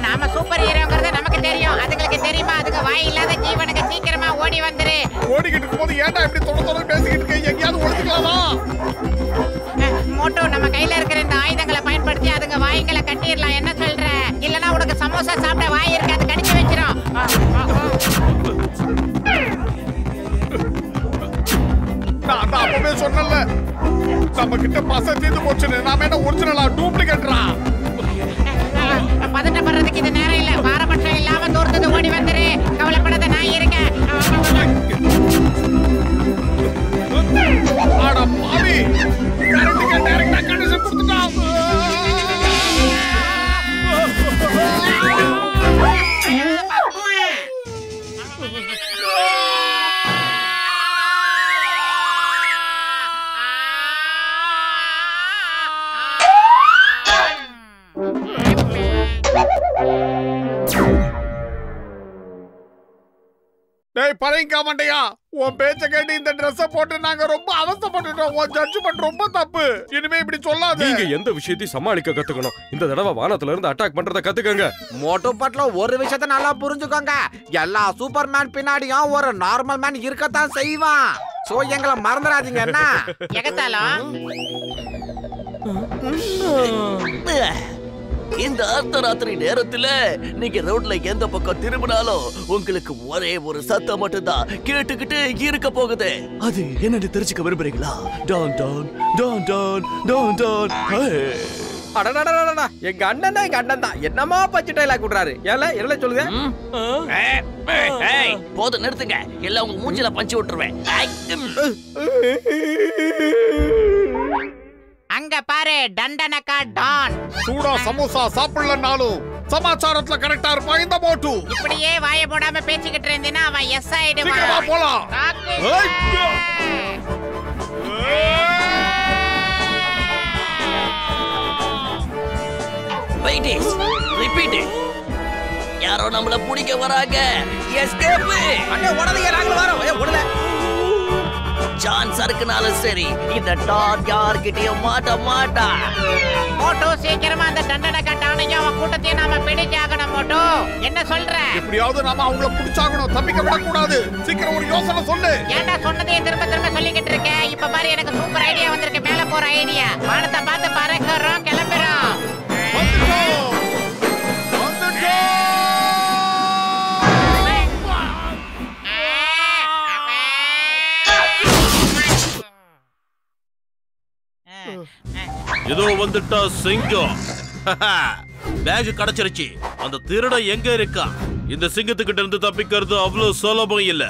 நாம சூப்பர் ஹீரோங்கிறது நமக்கு தெரியும். அதுங்களுக்கு தெரியுமா? அதுக்கு வாய் இல்லாத ஜீவனுக்கு சீக்கிரமா ஓடி வந்துரு. ஓடிக்கிட்டு இருக்கும்போது ஏன்டா இப்படி தொட பேசிக்கிட்டு இருக்க? எங்கேயாவது ஒளிஞ்சுக்கலாமா? மோட்டோ, நம்ம கையில இருக்கிற இந்த ஆயுதங்களை பயன்படுத்தி அதுங்க வாய்களை கட்டிடலாம். என்ன சொல்ற? இல்லனா உனக்கு சமோசா சாப்பிட வாய் இருக்கு, அது கடிச்சு வச்சிரும். நான் தான் அப்பவே சொன்னல, நம்ம கிட்ட பச தீந்து போச்சுன்னு. நாம என்ன ஒரிஜினலா டூப்ளிகேட்டரா? பதட்டப்படுறதுக்கு இது நேரம் இல்ல. பாரபட்சம் இல்லாம தோர்த்தது ஓடி வந்துரு. கவலைப்படாத, நான் இருக்கேன். ஆடா பாவி, கரெக்ட்டா டைரக்டா கண்டிஷன் கொடுத்துட்டான். டேய் பழையங்கா மண்டையா, உன் பேச்ச கேட்டு இந்த Dress போட்டு நாங்க ரொம்ப அவஸ்தைப்பட்டுட்டோம். உன் ஜட்ஜ்மென்ட் ரொம்ப தப்பு. இனிமே இப்படி சொல்லாத. நீங்க எந்த விஷயத்தையும் சமாளிக்க கத்துக்கணும். இந்த தடவை வானத்துல இருந்து அட்டாக் பண்றத கத்துக்கங்க. மோட்டு பட்ல ஒரு விஷயத்த நல்லா புரிஞ்சுக்கோங்க. எல்லா சூப்பர்மேன் பின்னாடியும் ஒரு நார்மல் மேன் இருக்கத்தான் செய்வான். சோ எங்களை மறந்துடாதீங்க. என்ன எகத்தாலும் இந்த அர்த்தராத்திரி நேரத்துல நீங்க ரோட்ல எந்த பக்கம் திரும்பினாலும் உங்களுக்கு ஒரே ஒரு சத்தம் மட்டும்தான் கேட்டுக்கிட்டு இருக்க போகுது. அது என்னன்னு தெரிஞ்சுக்க விரும்புறீங்களா? டான் டான் டான் டான் டான் டான். அடடடடடா எங்க அண்ணன் தான் என்னமா பச்சை டைலாக் விடுறாரு ஏல என்ன சொல்லுங்க போதும் நிறுத்துங்க எல்லாம் உங்க மூஞ்சில பஞ்சு விட்டுருவேன் அங்க பாரு டண்டனக்கா டான் சூடா சமோசா சாப்பிடலனாலும் சமாச்சாரத்துல கரெக்டா இருப்பான் இந்த மோட்டு. இப்படியே வாயை போடாம பேசிக்கிட்டு இருந்தீனா அவன் எஸ் சீக்கிரமா ஆயிடுவான். போலாம். Wait it. Repeat it. யாரோ நம்மள புடிக்க வராங்க. எஸ்கேப். அண்ணே ஓடாதீங்க நாங்க வரோம். ஓடல. சான்ஸ் இருக்குனால சரி. இந்த டான் யார்கிட்டயும் மாட்டா. மோட்டோ சீக்கிரமா அந்த டண்டனக்கா டானையும் அவன் கூட்டத்தையும் நாம பிடிச்சாகணும் மோட்டோ. என்ன சொல்ற? எப்படியாவது நாம அவங்கள பிடிச்சாகணும். தப்பிக்க விட கூடாது. சீக்கிரம் ஒரு யோசனை சொல்லு. ஏன்டா சொன்னதே திரும்ப சொல்லிக்கிட்டு இருக்க? இப்ப பாரு எனக்கு சூப்பர் ஐடியா வந்திருக்கு. மேல போற ஐடியா. வானத்தை பார்த்து பறக்கறோம் கிளம்புறோம். இதோ வந்துட்டா சிங்கம். பேக் கிடைச்சிருச்சு. அந்த திருடன் எங்க இருக்கா? இந்த சிங்கத்துக்கிட்ட இருந்து தப்பிக்கிறது அவ்வளவு சுலபம் இல்ல.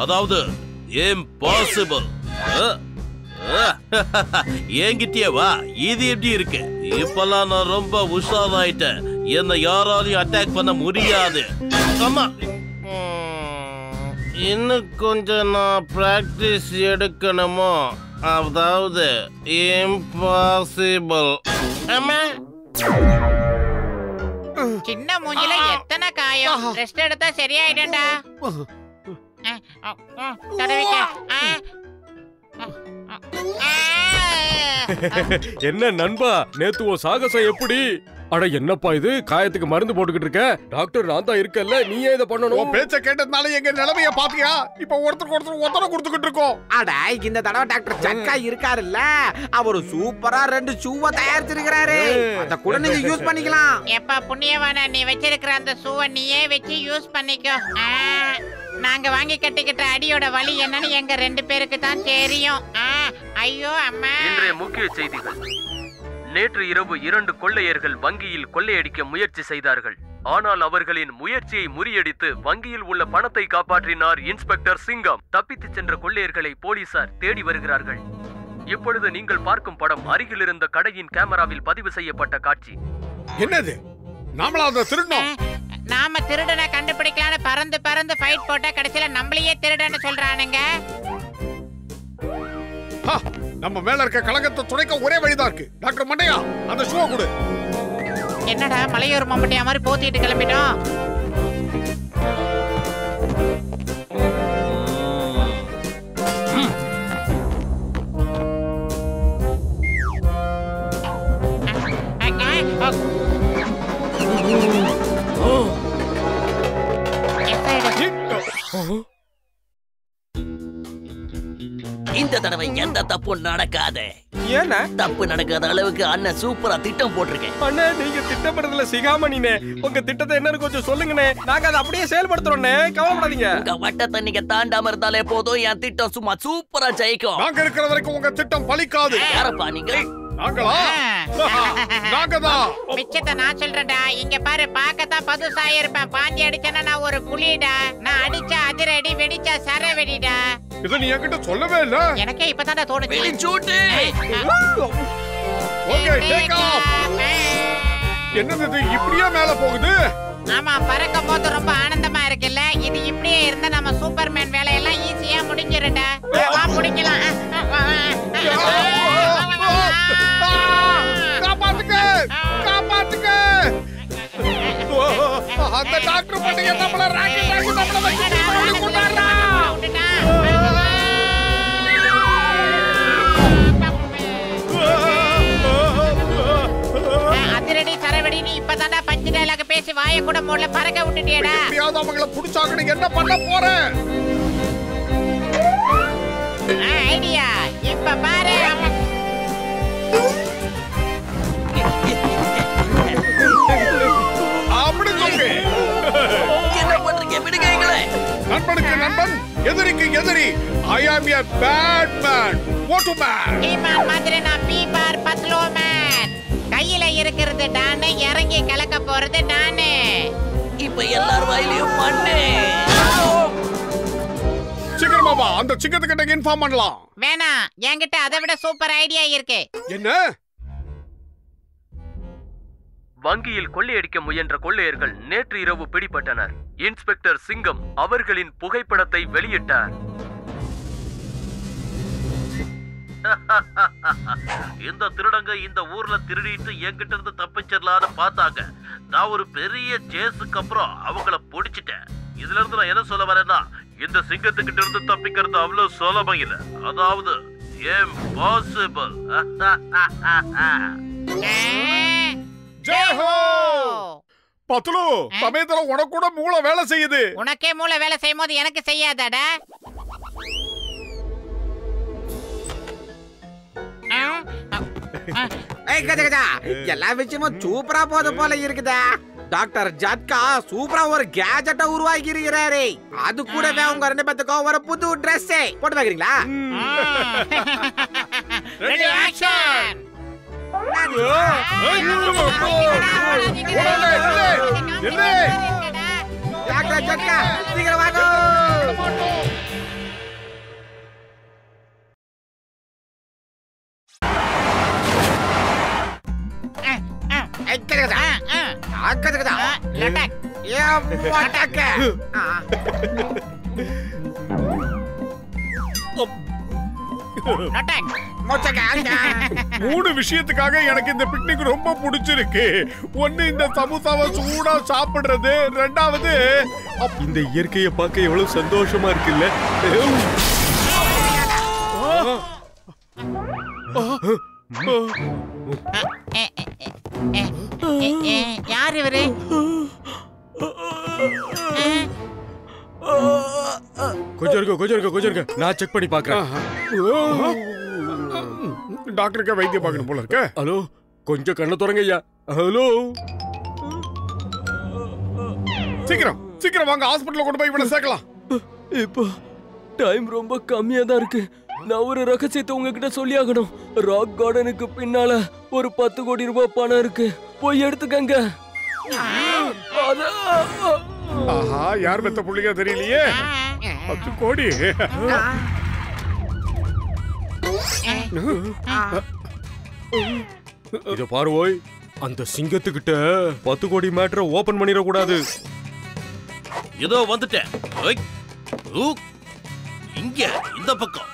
அதாவது இம்பாசிபிள். என்கிட்டயே வா. இது எப்படி இருக்கு? இப்பெல்லாம் நான் ரொம்ப உஷாராயிட்டேன். என்ன யாராலையும் அட்டாக் பண்ண முடியாது. ஆமா, இன்னும் கொஞ்சம் நான் பிராக்டிஸ் எடுக்கணுமோ? அதாவது இம்பாசிபிள். ஆமா, சின்ன மூஞ்சில எத்தனை காயம். ரெஸ்ட் எடுத்தா சரியாயிடும்டா. தடவிக்க. என்ன நண்பா நேத்து உன் சாகசம் எப்படி? அட என்னப்பா இது காயத்துக்கு மருந்து போட்டுக்கிட்டு இருக்க? டாக்டர் நான் தான் இருக்கல்ல, நீயே இதை பண்ணணும். பேச்ச கேட்டதுனால எங்க நிலைமைய பாத்தியா? இப்ப ஒருத்தருக்கு ஒருத்தர் கொடுத்துக்கிட்டு இருக்கோம். அட இந்த தடவை டாக்டர் ஜக்கா இருக்காருல்ல, அவரு சூப்பரா 2 ஷூவை தயாரிச்சிருக்காரு. அத கூட நீங்க யூஸ் பண்ணிக்கலாம். எப்பா புண்ணியவான, நீ வச்சிருக்கிற அந்த ஷூவை நீயே வச்சு யூஸ் பண்ணிக்கோ. நாங்க வாங்கி கட்டிக்கிட்ட அடியோட வலி என்னன்னு எங்க 2 பேருக்கு தான் தெரியும். ஐயோ அம்மா. இன்றைய முக்கிய செய்திகள். நேற்று இரவு 2 கொள்ளையர்கள் வங்கியில் கொள்ளையடிக்க முயற்சி செய்தார்கள். ஆனால் அவர்களின் முயற்சியை முறியடித்து வங்கியில் உள்ள பணத்தை காப்பாற்றினார் இன்ஸ்பெக்டர் சிங்கம். தப்பித்துச் சென்ற கொள்ளையர்களை போலீசார் தேடி வருகிறார்கள். இப்பொழுது நீங்கள் பார்க்கும் படம் அருகில் இருந்த கடையின் கேமராவில் பதிவு செய்யப்பட்ட காட்சி. என்னது? நாமளா அந்த திருடணும்? நாம திருடனை கண்டுபிடிக்கலான்னு பறந்து ஃபைட் போட்டா கடைசியில நம்மளையே திருடன்னு சொல்றானுங்க. நம்ம மேல இருக்க கலங்கத்தை துடைக்க ஒரே வழிதான் இருக்கு. டாக்டர் மண்டையா, அந்த ஷூவை கொடு. என்னடா மலையூர் மம்பட்டியா மாதிரி போத்திட்டு கிளம்பிட்டோம். இந்த தடவை எந்த தப்பும் நடக்காது. ஏன்னா தப்பு நடக்காத அளவுக்கு அண்ணன் சூப்பரா திட்டம் போட்டிருக்கேன். அண்ணே நீங்க திட்டப்படுறதுல சிகாமணினே, உங்க திட்டத்தை என்னன்னு கொஞ்சம் சொல்லுங்கண்ணே. நாங்க அதை அப்படியே செயல்படுத்துறோம்னே, கவலைப்படாதீங்க. உங்க வட்டத்தை நீங்க தாண்டாம இருந்தாலே போதும், என் திட்டம் சும்மா சூப்பரா ஜெயிக்கும். நாங்க இருக்கிற வரைக்கும் உங்க திட்டம் பலிக்காது. யாரப்பா நீங்கள்? நாங்களா? நாங்கதான். மிச்சத்தை நான் சொல்றேன்டா. இங்க பாரு, பார்க்கத்தான் பதுசா இருப்பேன். பாஞ்சி அடிச்சேன்னா நான் ஒரு புலிடா. நான் அடிச்சா அதிரடி, வெடிச்சா சர வெடிடா. இத நீ என்கிட்ட சொல்லவே இல்ல. எனக்கே இப்பதான் தோணுச்சு. Okay, take off. என்னது இது இப்படியே மேல போகுது? ஆமா, பறக்கும் போது ரொம்ப ஆனந்தமா இருக்குல்ல. இது இப்படியே இருந்தா நம்ம சூப்பர்மேன் வேலையெல்லாம் ஈஸியா முடிஞ்சிருடா. வா முடிக்கலாம். காப்பாத்துங்க, காப்பாத்துங்க. அந்த டாக்டர் பண்டைய நம்மள ராக்கெட் நம்மள வச்சு கொண்டாடுறா. அதிரடி சரவடி, நீ இப்பதான்டா பஞ்சு டயலாக் பேசி வாயை கூட மூடல, பறக்க விட்டுட்டியடா. எப்படியாவது அவங்கள புடிச்சாங்க. என்ன பண்ண போறேன்? ஐடியா இப்ப பாரு. அப்படி சொல்லு. என்ன பண்றீங்க? விடுங்க எங்களை. நண்பனுக்கு நண்பன், எதிரிக்கு எதிரி. I am a bad man. What a man. ஈமான் மாதிரி நான் பீபார் பத்லோ மேன். கை பையில இருக்கிறது நானு, இறங்கி கலக்க போறது நானு. இப்ப எல்லார் வாயிலையும் மண்ணு. சீக்கிரமா வா, அந்த சிங்கத்துக்கிட்ட இன்ஃபார்ம் பண்ணலாம். வேணாம், என்கிட்ட அதை விட சூப்பர் ஐடியா இருக்கு. என்ன? வங்கியில் கொள்ளையடிக்க முயன்ற கொள்ளையர்கள் நேற்று இரவு பிடிபட்டனர். இன்ஸ்பெக்டர் சிங்கம் அவர்களின் புகைப்படத்தை வெளியிட்டார். இந்த திருடங்க இந்த ஊர்ல திருடிட்டு என்கிட்ட இருந்து தப்பிச்சிடலான்னு பார்த்தாங்க. நான் ஒரு பெரிய சேஸுக்கு அப்புறம் அவங்கள பிடிச்சிட்டேன். இதுல இருந்து நான் என்ன சொல்ல வரேன்னா, இந்த சிங்கத்துக்கிட்ட இருந்து தப்பிக்கிறது அவ்வளவு சுலபம் இல்ல. அதாவது இம்பாசிபிள். ஜெயஹோ பத்லு, சமயத்துல உனக்கு கூட மூளை வேலை செய்யுது. உனக்கே மூளை வேலை செய்யும் போது எனக்கு செய்யாதாடா? எல்லா விஷயமும் சூப்பரா போது போல இருக்குதா? டாக்டர் ஜட்கா சூப்பரா ஒரு கேஜெட்டை உருவாக்கி இருக்கிறாரு. அது கூடவே உங்க 2 பேத்துக்கும் ஒரு புது Dress போட்டு வைக்கிறீங்களா? Ready action. டாக்டர் ஜட்கா சீக்கிரம் வாங்க. மூணு விஷயத்துக்காக எனக்கு இந்த பிக்னிக் ரொம்ப பிடிச்சிருக்கு. ஒண்ணு, இந்த சமோசாவை சூடா சாப்பிடுறது. ரெண்டாவது, இந்த இயற்கையை பார்க்க எவ்வளவு சந்தோஷமா இருக்குல்ல. யார் இவரு? கொஞ்சம் இருக்க, நான் செக் பண்ணி பாக்குறேன். டாக்டருக்கு வைத்தியம் பார்க்கணும் போல இருக்க. ஹலோ, கொஞ்சம் கண்ணை திறங்க ஐயா. ஹலோ, சீக்கிரம் வாங்க, ஹாஸ்பிடல்ல கொண்டு போய் இவனை சேர்க்கலாம். இப்போ டைம் ரொம்ப கம்மியா தான் இருக்கு. நான் ஒரு ரகசியத்தை உங்ககிட்ட சொல்லி ஆகணும். ராக் கார்டனுக்கு பின்னால ஒரு 10 கோடி ரூபாய் பணம் இருக்கு, போய் எடுத்துக்கங்க. ஆஹா, யார் பெத்த புள்ளிங்க தெரியலையே. 10 கோடி. இத பாரு ஓய், அந்த சிங்கத்துக்கிட்ட 10 கோடி மேட்டரை ஓபன் பண்ணிட கூடாது. இதோ வந்துட்டேன். இங்க இந்த பக்கம்.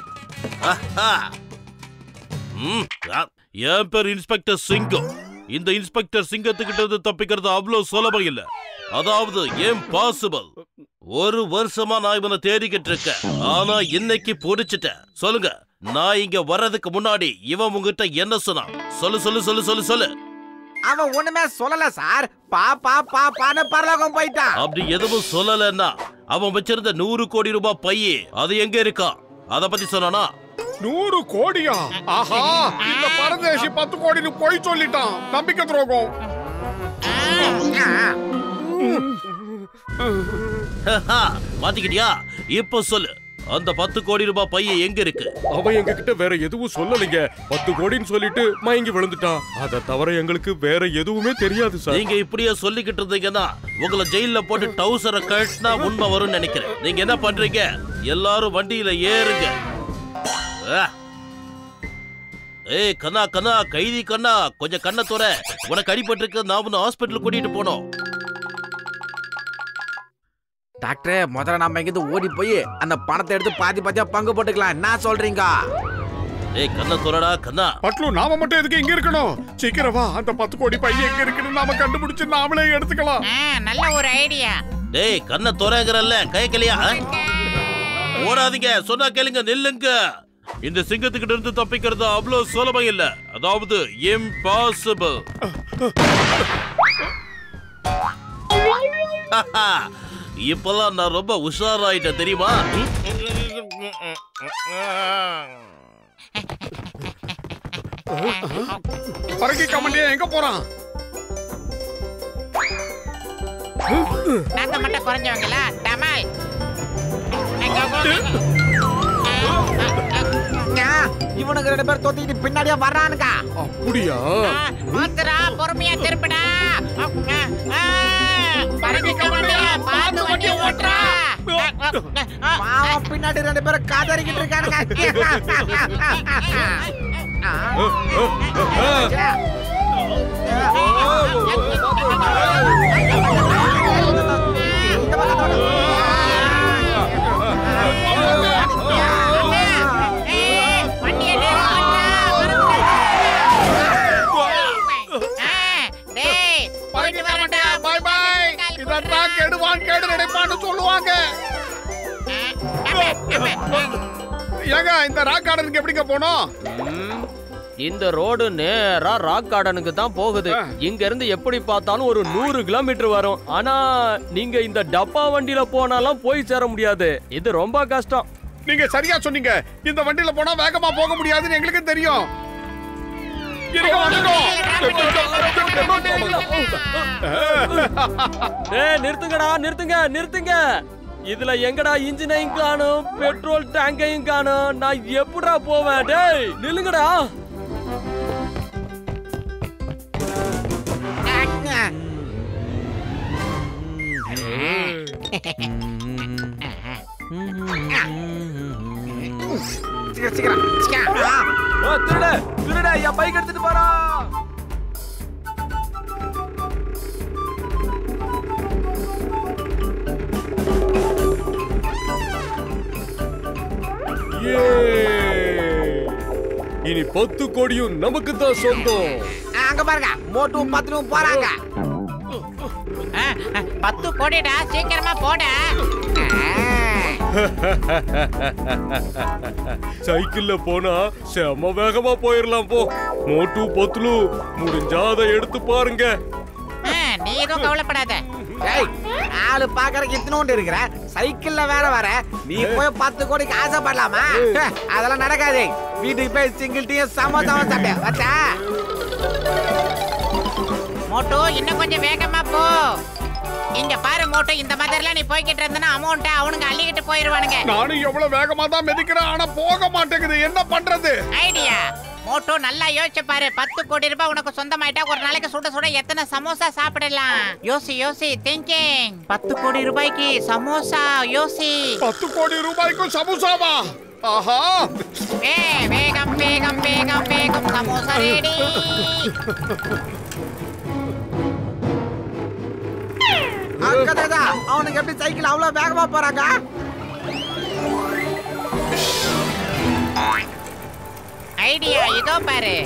என் பேர் இன்ஸ்பெக்டர் சிங்கம். இந்த இன்ஸ்பெக்டர் சிங்கத்துக்கிட்ட இருந்து தப்பிக்கிறது அவ்வளவு சுலபம் இல்ல. அதாவது இம்பாசிபிள். 1 வருஷமா நான் இவனை தேடிக்கிட்டு இருக்கேன். ஆனா இன்னைக்கு பிடிச்சிட்டேன். சொல்லுங்க, நான் இங்க வர்றதுக்கு முன்னாடி இவன் உங்ககிட்ட என்ன சொன்னான்? சொல்லு. அவன் ஒண்ணுமே சொல்லல சார். பாப்பான்னு பரலோகம் போயிட்டான். அப்படி எதுவும் சொல்லலன்னா அவன் வச்சிருந்த 100 கோடி ரூபாய் பையே அது எங்க இருக்கா? அத பத்தி சொன்னானா? 100 கோடியா? ஆஹா, இந்த பரதேசி 10 கோடின்னு போய் சொல்லிட்டான். நம்பிக்கை துரோகம். மாத்திக்கிட்டியா? இப்ப சொல்லு, அந்த 10 கோடி ரூபாய் பைய எங்க இருக்கு? அவன் எங்க கிட்ட வேற எதுவும் சொல்லலைங்க. 10 கோடின்னு சொல்லிட்டு மயங்கி விழுந்துட்டான். அத தவிர எங்களுக்கு வேற எதுவுமே தெரியாது சார். நீங்க இப்படியே சொல்லிக்கிட்டு இருந்தீங்கன்னா உங்களை ஜெயில போட்டு டவுசரை கட்டினா உண்மை வரும்னு நினைக்கிறேன். நீங்க என்ன பண்றீங்க? எல்லாரும் வண்டியில ஏறுங்க. ஏய் கண்ணா, கைதி கண்ணா, கொஞ்சம் கண்ணை தோற. உனக்கு அடிபட்டு இருக்கு. நான் உன்னை ஹாஸ்பிட்டல் கூட்டிட்டு போனோம். டாக்டர், முதல்ல நாம எங்கிருந்து ஓடி போய் அந்த பணத்தை எடுத்து பாதியா பங்கு போட்டுக்கலாம். என்ன சொல்றீங்க? ஏய் கண்ணை தோறடா கண்ணா. பட்லு, நாம மட்டும் எதுக்கு இங்க இருக்கணும்? சீக்கிரம் வா, அந்த 10 கோடி பையன் எங்க இருக்குன்னு நாம கண்டுபிடிச்சு நாமளே எடுத்துக்கலாம். நல்ல ஒரு ஐடியா. டேய் கண்ணை தோறங்கறல்ல, கைக்கலையா? ஓடாதீங்க, சொன்னா கேளுங்க, நில்லுங்க. இந்த சிங்கத்துக்கிட்ட இருந்து தப்பிக்கிறது அவ்வளவு சுலபம் இல்ல. அதாவது இம்பாசிபிள். இப்பெல்லாம் நான் ரொம்ப உஷாராயிட்டேன் தெரியுமா? பறக்கி கமாண்டியா எங்க போறான்? நாங்க மட்டும் குறைஞ்சவங்களா? டமால். இவனுக்கு 2 பேர் தொத்திக்கிட்டு பின்னாடியே வர்றானுங்க. அப்படியா? பாத்துடா, பொறுமையா திருப்பிடா. பார்த்து வண்டி ஓட்டுறா. பாவம், பின்னாடி 2 பேரும் காதறிக்கிட்டு இருக்கானுங்க. சொல்லுவாங்க. ஏங்க இந்த ராக் கார்டனுக்கு எப்படிங்க போனோம்? இந்த ரோடு நேரா ராக் கார்டனுக்கு தான் போகுது. இங்க இருந்து எப்படி பார்த்தாலும் ஒரு 100 கிலோமீட்டர் வரும். ஆனா நீங்க இந்த டப்பா வண்டியில போனாலும் போய் சேர முடியாது. இது ரொம்ப கஷ்டம். நீங்க சரியா சொன்னீங்க. இந்த வண்டியில போனா வேகமா போக முடியாதுன்னு எங்களுக்கு தெரியும். நிறுத்துங்கடா, நிறுத்துங்க. இதுல எங்கடா இன்ஜினையும் காணும், பெட்ரோல் டேங்கையும் காணும். நான் எப்படா போவேன்? டேய் நில்லுங்கடா. திருட என் பைக் எடுத்துட்டு போறான். இனி 10 கோடியும் நமக்கு தான் சொந்தம். அங்க பாருங்க, மோட்டும் 10 போறாங்க. 10 கோடிடா, சீக்கிரமா போட. சைக்கிள்ல போனா செம வேகமா போயிடலாம். போ மோட்டு பொத்துலு முடிஞ்சா அதை எடுத்து பாருங்க. நீ எதுவும் கவலைப்படாத. ஆளு பாக்குறதுக்கு இத்தனோண்டு இருக்கிற, சைக்கிள்ல வேற வர. நீ போய் 10 கோடிக்கு ஆசைப்படலாமா? அதெல்லாம் நடக்காது. வீட்டுக்கு போய் சிங்கிள் டீ சமோசாவும் சாப்பிட்ட வச்சா. மோட்டு இன்னும் கொஞ்சம் வேகமா போ. இங்க பாரு மோட்டு, இந்த மாதிரிலாம் நீ போய்கிட்டு இருந்தனா அமௌண்ட் அவனுங்க அள்ளிக்கிட்டு போயிருவானுங்க. நானும் எவ்வளவு வேகமா தான் மிதிக்கிறேன், ஆனா போக மாட்டேங்குது. என்ன பண்றது? ஐடியா மோட்டு, நல்லா யோசிச்சு பாரு. 10 கோடி ரூபாய் உனக்கு சொந்தமாயிட்டா ஒரு நாளைக்கு சுட சுட எத்தனை சமோசா சாப்பிடலாம்? யோசி திங்கிங். 10 கோடி ரூபாய்க்கு சமோசா. யோசி. 10 கோடி ரூபாய்க்கு சமோசாவா? ஆஹா. வேகம் சமோசா ரெடி. அக்கடா, அவனுக்கு எப்படி சைக்கிள் அவ்வளவு வேகமா போறாங்க? ஐடியா இதோ பாரு.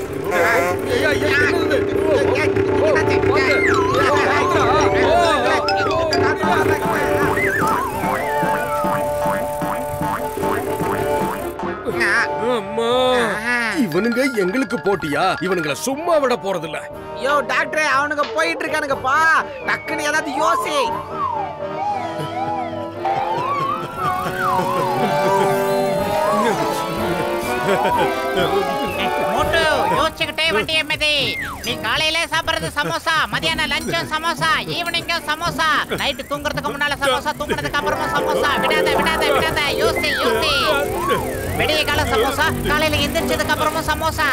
இவனுங்க எங்களுக்கு போட்டியா? இவனுங்களை சும்மா விட போறதில்ல. யோ டாக்டர், அவனுங்க போயிட்டு இருக்கானுங்கப்பா. டக்குன்னு ஏதாவது யோசி. மோட்டு யோசிச்சுக்கிட்டே வண்டியை மிதி. நீ காலையில சாப்பிடுறது சமோசா, மதியானம் லஞ்சும் சமோசா, ஈவினிங்கும் சமோசா, நைட்டு தூங்குறதுக்கு முன்னால சமோசா, தூங்குறதுக்கு அப்புறமும் சமோசா. விடாத. யோசி. விடிய கால சமோசா, காலையில எந்திரிச்சதுக்கு அப்புறமும் சமோசா.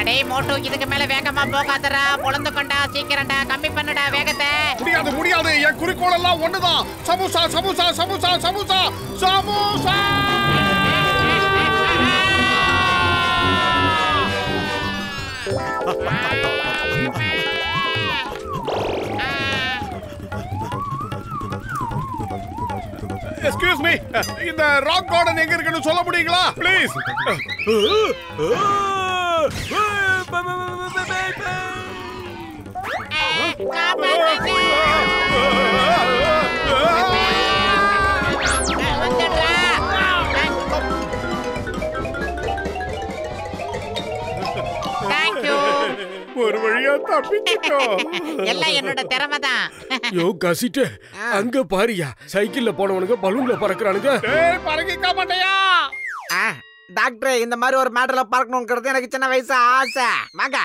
அடே மோட்டு, இதுக்கு மேல வேகமா போகாதடா. பொழந்து கொண்டா, சீக்கிரம்டா, கம்மி பண்ணுடா வேகத்தை. முடியாது. என் குறிக்கோள் எல்லாம் ஒண்ணுதான். சமோசா. எக்ஸ்கியூஸ் மீ, இந்த ராக் கார்டன் எங்க இருக்குன்னு சொல்ல முடியுங்களா ப்ளீஸ்? ஒரு வழியா தப்பிச்சிட்டோம். எல்லாம் என்னோட திறமை தான். யோ கசிட்ட, அங்க பாரியா, சைக்கிள்ல போனவனுங்க பலூன்ல பறக்குறானுங்க. டேய் பறக்கிக்க மாட்டேயா? டாக்டர், இந்த மாதிரி ஒரு மேட்டர்ல பறக்கணும்ங்கிறது எனக்கு சின்ன வயசு ஆசை. வாங்க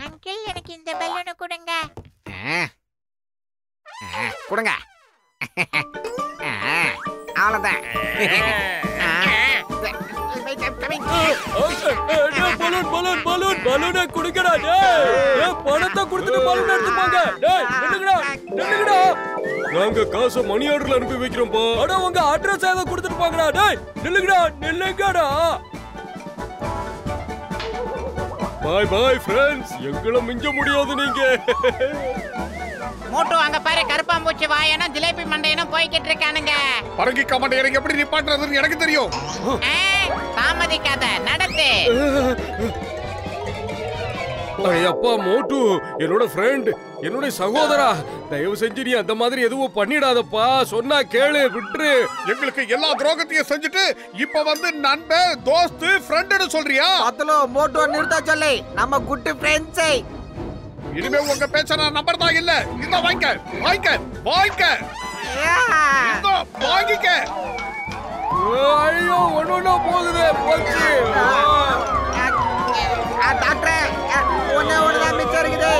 அங்கிள், எனக்கு இந்த பலூனை கொடுங்க. கொடுங்க. அவ்வளவுதான். பலூன் பலூன் பலூன் பலூனை குடுக்கடா டேய். பணத்தை கொடுத்துட்டு பலூன் எடுத்து போங்க. டேய் நில்லுங்கடா நில்லுங்கடா. நாங்க காசை மணி ஆர்டர்ல அனுப்பி வைக்கிறோம்ப்பா. அட உங்க அட்ரஸ் ஏதோ கொடுத்துட்டு போங்கடா. டேய் நில்லுங்கடா நில்லுங்கடா. Bye bye friends. எங்களை மிஞ்ச முடியாது நீங்க. மோட்டு அங்க பாரு, கருப்பாம்பூச்சி வாயனும் ஜிலேபி மண்டையனும் போய்கிட்டு இருக்கானுங்க. பரங்கி கமாண்டை எப்படி நிப்பாட்டுறதுன்னு எனக்கு தெரியும். தாமதிக்காத நடத்து. அப்பா மோட்டு என்னோட ஃப்ரெண்ட், என்னோட சகோதரா, தயவு செஞ்சு நீ அந்த மாதிரி எதுவும் பண்ணிடாதப்பா. சொன்னா கேளு, விட்டுரு. எங்களுக்கு எல்லா துரோகத்தையும் செஞ்சுட்டு இப்ப வந்து நண்பன் தோஸ்து ஃப்ரெண்ட்னு சொல்றியா? பத்தலோ மோட்டு நிறுத்த சொல்லி நம்ம குட் ஃப்ரெண்ட்ஸை. இனிமே உங்க பேச்ச நான் நம்பர் தான் இல்ல. இந்த வாங்கிக்க வாங்கிக்க வாங்கிக்க வாங்கிக்க. ஐயோ ஒண்ணு போகுது போச்சு. டாக்டர் ஒண்ணுதான் மிச்சம் இருக்குது.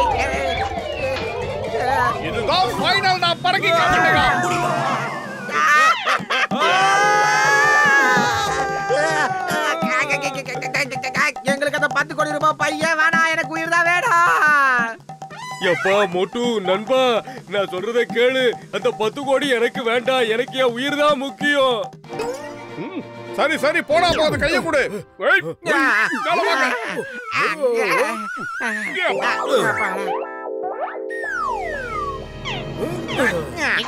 இதுதான் ஃபைனல். நான் பறக்கி காட்டுங்க. எங்களுக்கு அந்த 10 கோடி ரூபாய் பையன் வேணாம், எனக்கு உயிர் தான் வேணும். எப்பா மோட்டு நண்பா, நான் சொல்றதை கேளு. அந்த 10 கோடி எனக்கு வேண்டாம், எனக்கு என் உயிர் தான் முக்கியம். சரி சரி போடா, போது கைய கொடு.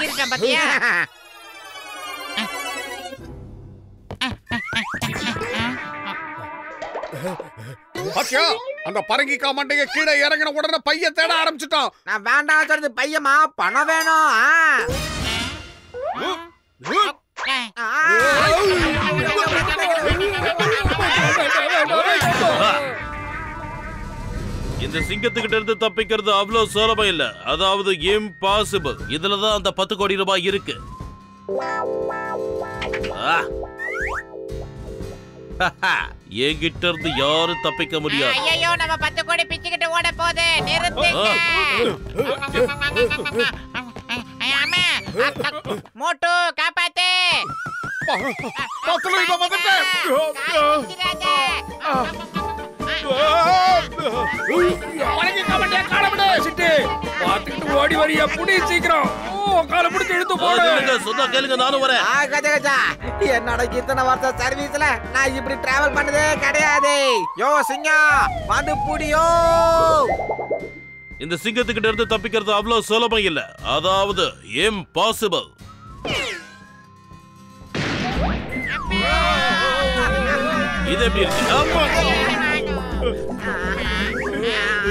இருக்க பாத்தியா? பாத்தியா, அந்த பரங்கி காமாண்டைங்க கீழே இறங்கின உடனே பைய தேட ஆரம்பிச்சுட்டான். நான் வேண்டாம் சொல்றது பையமா, பணம் வேணும். இந்த சிங்கத்துக்கிட்ட இருந்து தப்பிக்கிறது அவ்வளவு சுலபம் இல்ல. அதாவது இம்பாசிபிள். இதுலதான் அந்த 10 கோடி ரூபாய் இருக்கு. என்கிட்ட இருந்து யாரும் தப்பிக்க முடியாது. ஐயோ நம்ம 10 கோடி பிச்சுக்கிட்டு ஓட போகுது. நிறுத்துங்க. மோட்டு காப்பாத்து. ஓடி வரியா புடி சீக்கிரம். கால பிடிச்சு இழுத்து போடுங்க. சொன்னா கேளுங்க, நானும் வரேன். என்னோட இத்தனை வருஷம் சர்வீஸ்ல நான் இப்படி டிராவல் பண்ணதே கிடையாது. யோ சிங்கம் வந்து புடியோ. இந்த சிங்கத்துக்கிட்ட இருந்து தப்பிக்கிறது அவ்வளவு சுலபம் இல்ல. அதாவது இம்பாசிபிள். இது எப்படி இருக்கு?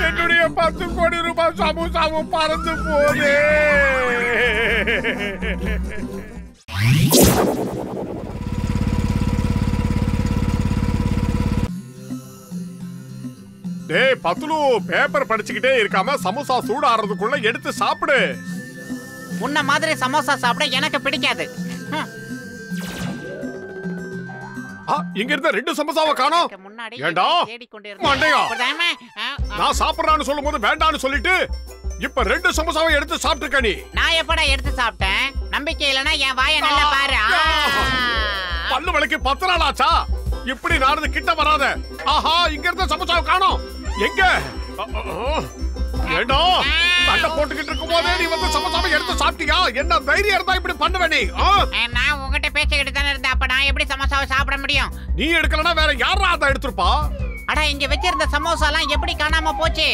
என்னுடைய 10 கோடி ரூபாய் சமோசாவும் பறந்து போதே. டேய் பத்துலு, பேப்பர் படிச்சுக்கிட்டே இருக்காம சமோசா சூடாறதுக்குள்ள எடுத்து சாப்பிடு. உன்ன மாதிரி சமோசா சாப்பிட எனக்கு பிடிக்காது. இங்க இருந்த 2 சமோசாவை காணோம். ஏண்டா மண்டையா, நான் சாப்பிடுறான்னு சொல்லும் போது வேண்டான்னு சொல்லிட்டு இப்ப 2 சமோசாவை எடுத்து சாப்பிட்டுருக்க நீ. நான் எப்படா எடுத்து சாப்பிட்டேன்? நம்பிக்கை இல்லனா என் வாயை நல்லா பாரு. பல்லு வலிக்கு 10 நாள் ஆச்சா? இப்படி நானது கிட்ட வராத. ஆஹா, இங்க இருந்த சமோசாவை காணோம். எங்க? ஏண்டா சண்டை போட்டுக்கிட்டு இருக்கும் போதே நீ வந்து சமோசாவை எடுத்து சாப்பிட்டியா? என்ன தைரியம் இருந்தா இப்படி பண்ணுவ நீ? நான் உங்ககிட்ட பேசிக்கிட்டு தானே இருந்தேன். அப்ப நான் எப்படி சமோசாவை சாப்பிட முடியும்? நீ எடுக்கலனா வேற யாரா அதை எடுத்துப்பா? அட, இங்க வச்சிருந்த சமோசாலாம் எப்படி காணாம போச்சு?